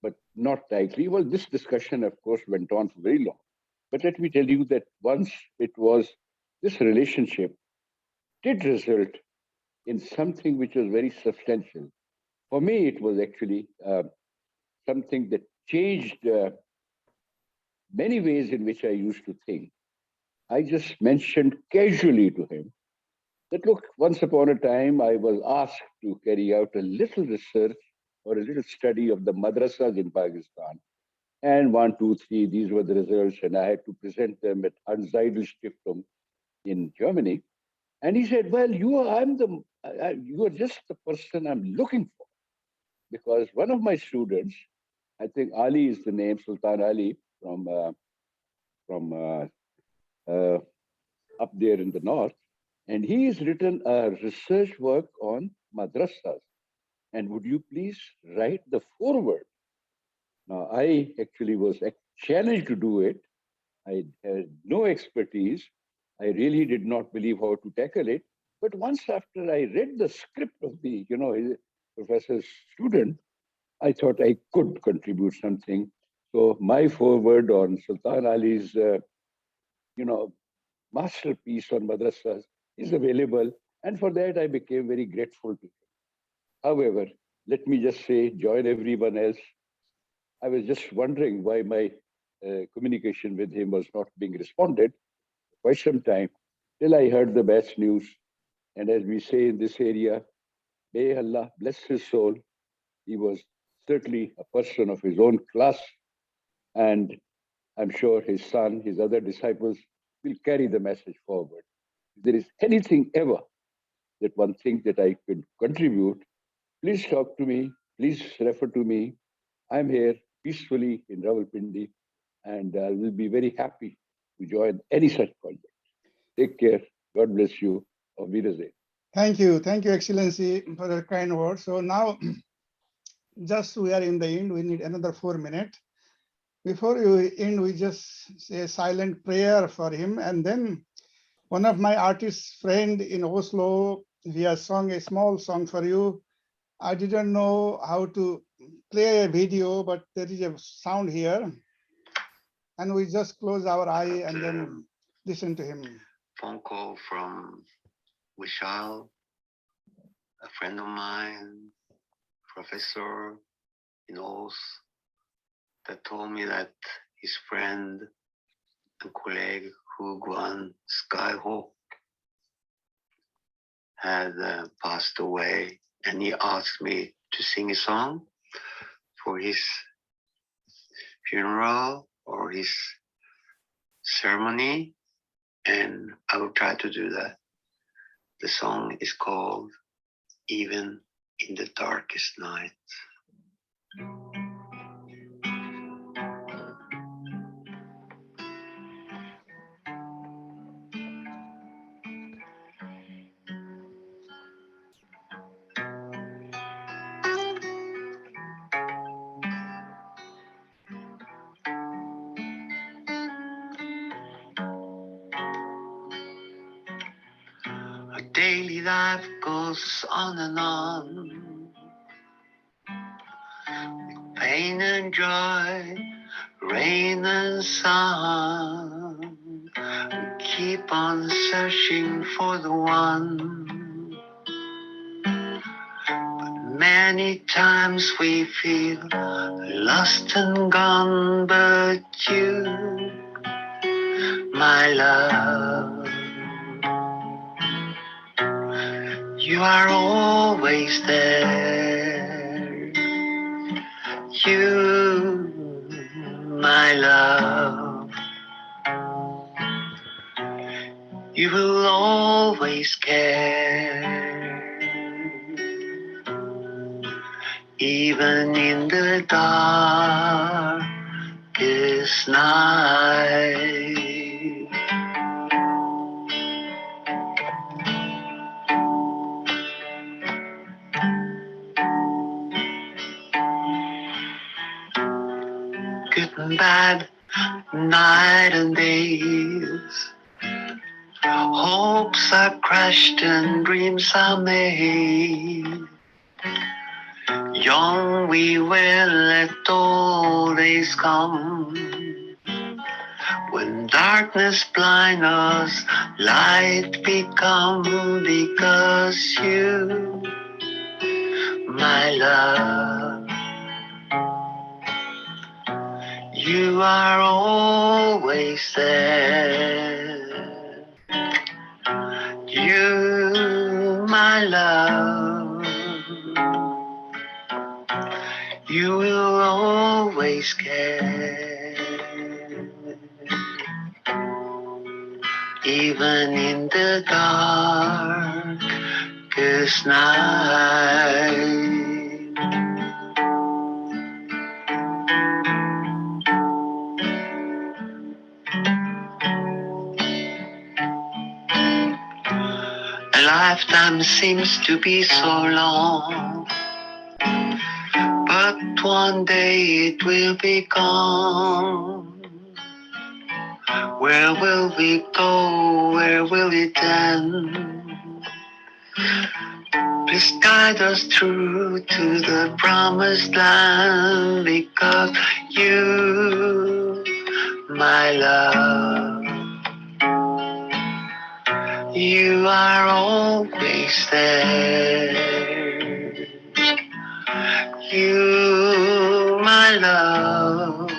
but not likely. Well, this discussion, of course, went on for very long. But let me tell you that once this relationship did result in something which was very substantial. For me, it was actually something that changed many ways in which I used to think. I just mentioned casually to him that, look, once upon a time, I was asked to carry out a little research or a little study of the madrasas in Pakistan. And 1, 2, 3, these were the results. And I had to present them at Stiftung in Germany. And he said, well, you are just the person I'm looking for. Because one of my students, I think Ali is the name, Sultan Ali, from up there in the north. And he has written a research work on madrasas. And would you please write the foreword? Now, I actually was challenged to do it. I had no expertise. I really did not believe how to tackle it. But once after I read the script of the, professor's student, I thought I could contribute something. So my foreword on Sultan Ali's, masterpiece on madrasas is available. And for that, I became very grateful to him. However, let me just say, join everyone else. I was just wondering why my communication with him was not being responded for quite some time, till I heard the best news. And as we say in this area, may Allah bless his soul. He was certainly a person of his own class. And I'm sure his son, his other disciples will carry the message forward. If there is anything ever that one thinks that I could contribute, please talk to me, please refer to me. I'm here peacefully in Rawalpindi, and I will be very happy to join any such project. Take care. God bless you. Auf Wiedersehen. Thank you, Excellency, for your kind words. So now, just we are in the end, we need another 4 minutes. Before you end, we just say a silent prayer for him. And then one of my artist friend in Oslo, he has sung a small song for you. I didn't know how to play a video, but there is a sound here. And we just close our eye and then listen to him. Phone call from Bishal, a friend of mine, professor in Oz, that told me that his friend and colleague Hugh van Skyhawk had passed away, and he asked me to sing a song for his funeral or his ceremony, and I will try to do that. The song is called Even in the Darkest Night. Our daily life goes on and on, pain and joy, rain and sun. We keep on searching for the one. But many times we feel lost and gone, but you, my love, you are always there. You, my love, you will always care. Even in the darkest night. Good and bad, night and days. Hopes are crushed and dreams are made. Young we will let all days come. When darkness blind us, light become, because you, my love, you are always there. You, my love, you will always care. Even in the darkest night. A lifetime seems to be so long, but one day it will be gone. Where will we go? Where will it end? Please guide us through to the promised land, because you, my love, you are always there. You, my love,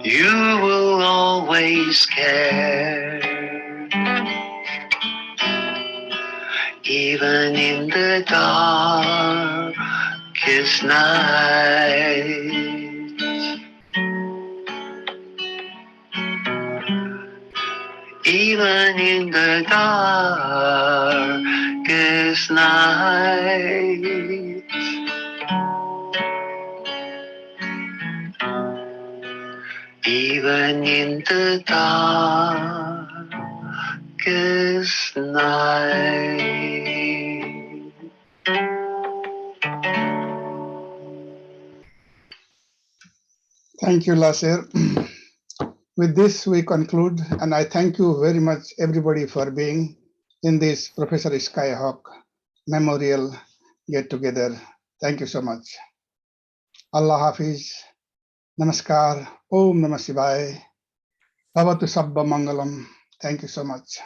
you will always care. Even in the darkest night, even in the darkest night, even in the darkest night. Thank you, Lasir. With this, we conclude, and I thank you very much, everybody, for being in this Professor Skyhawk Memorial Get-Together. Thank you so much. Allah Hafiz, Namaskar, Om Namah Shivaya, Bhavatu Sabba Mangalam. Thank you so much.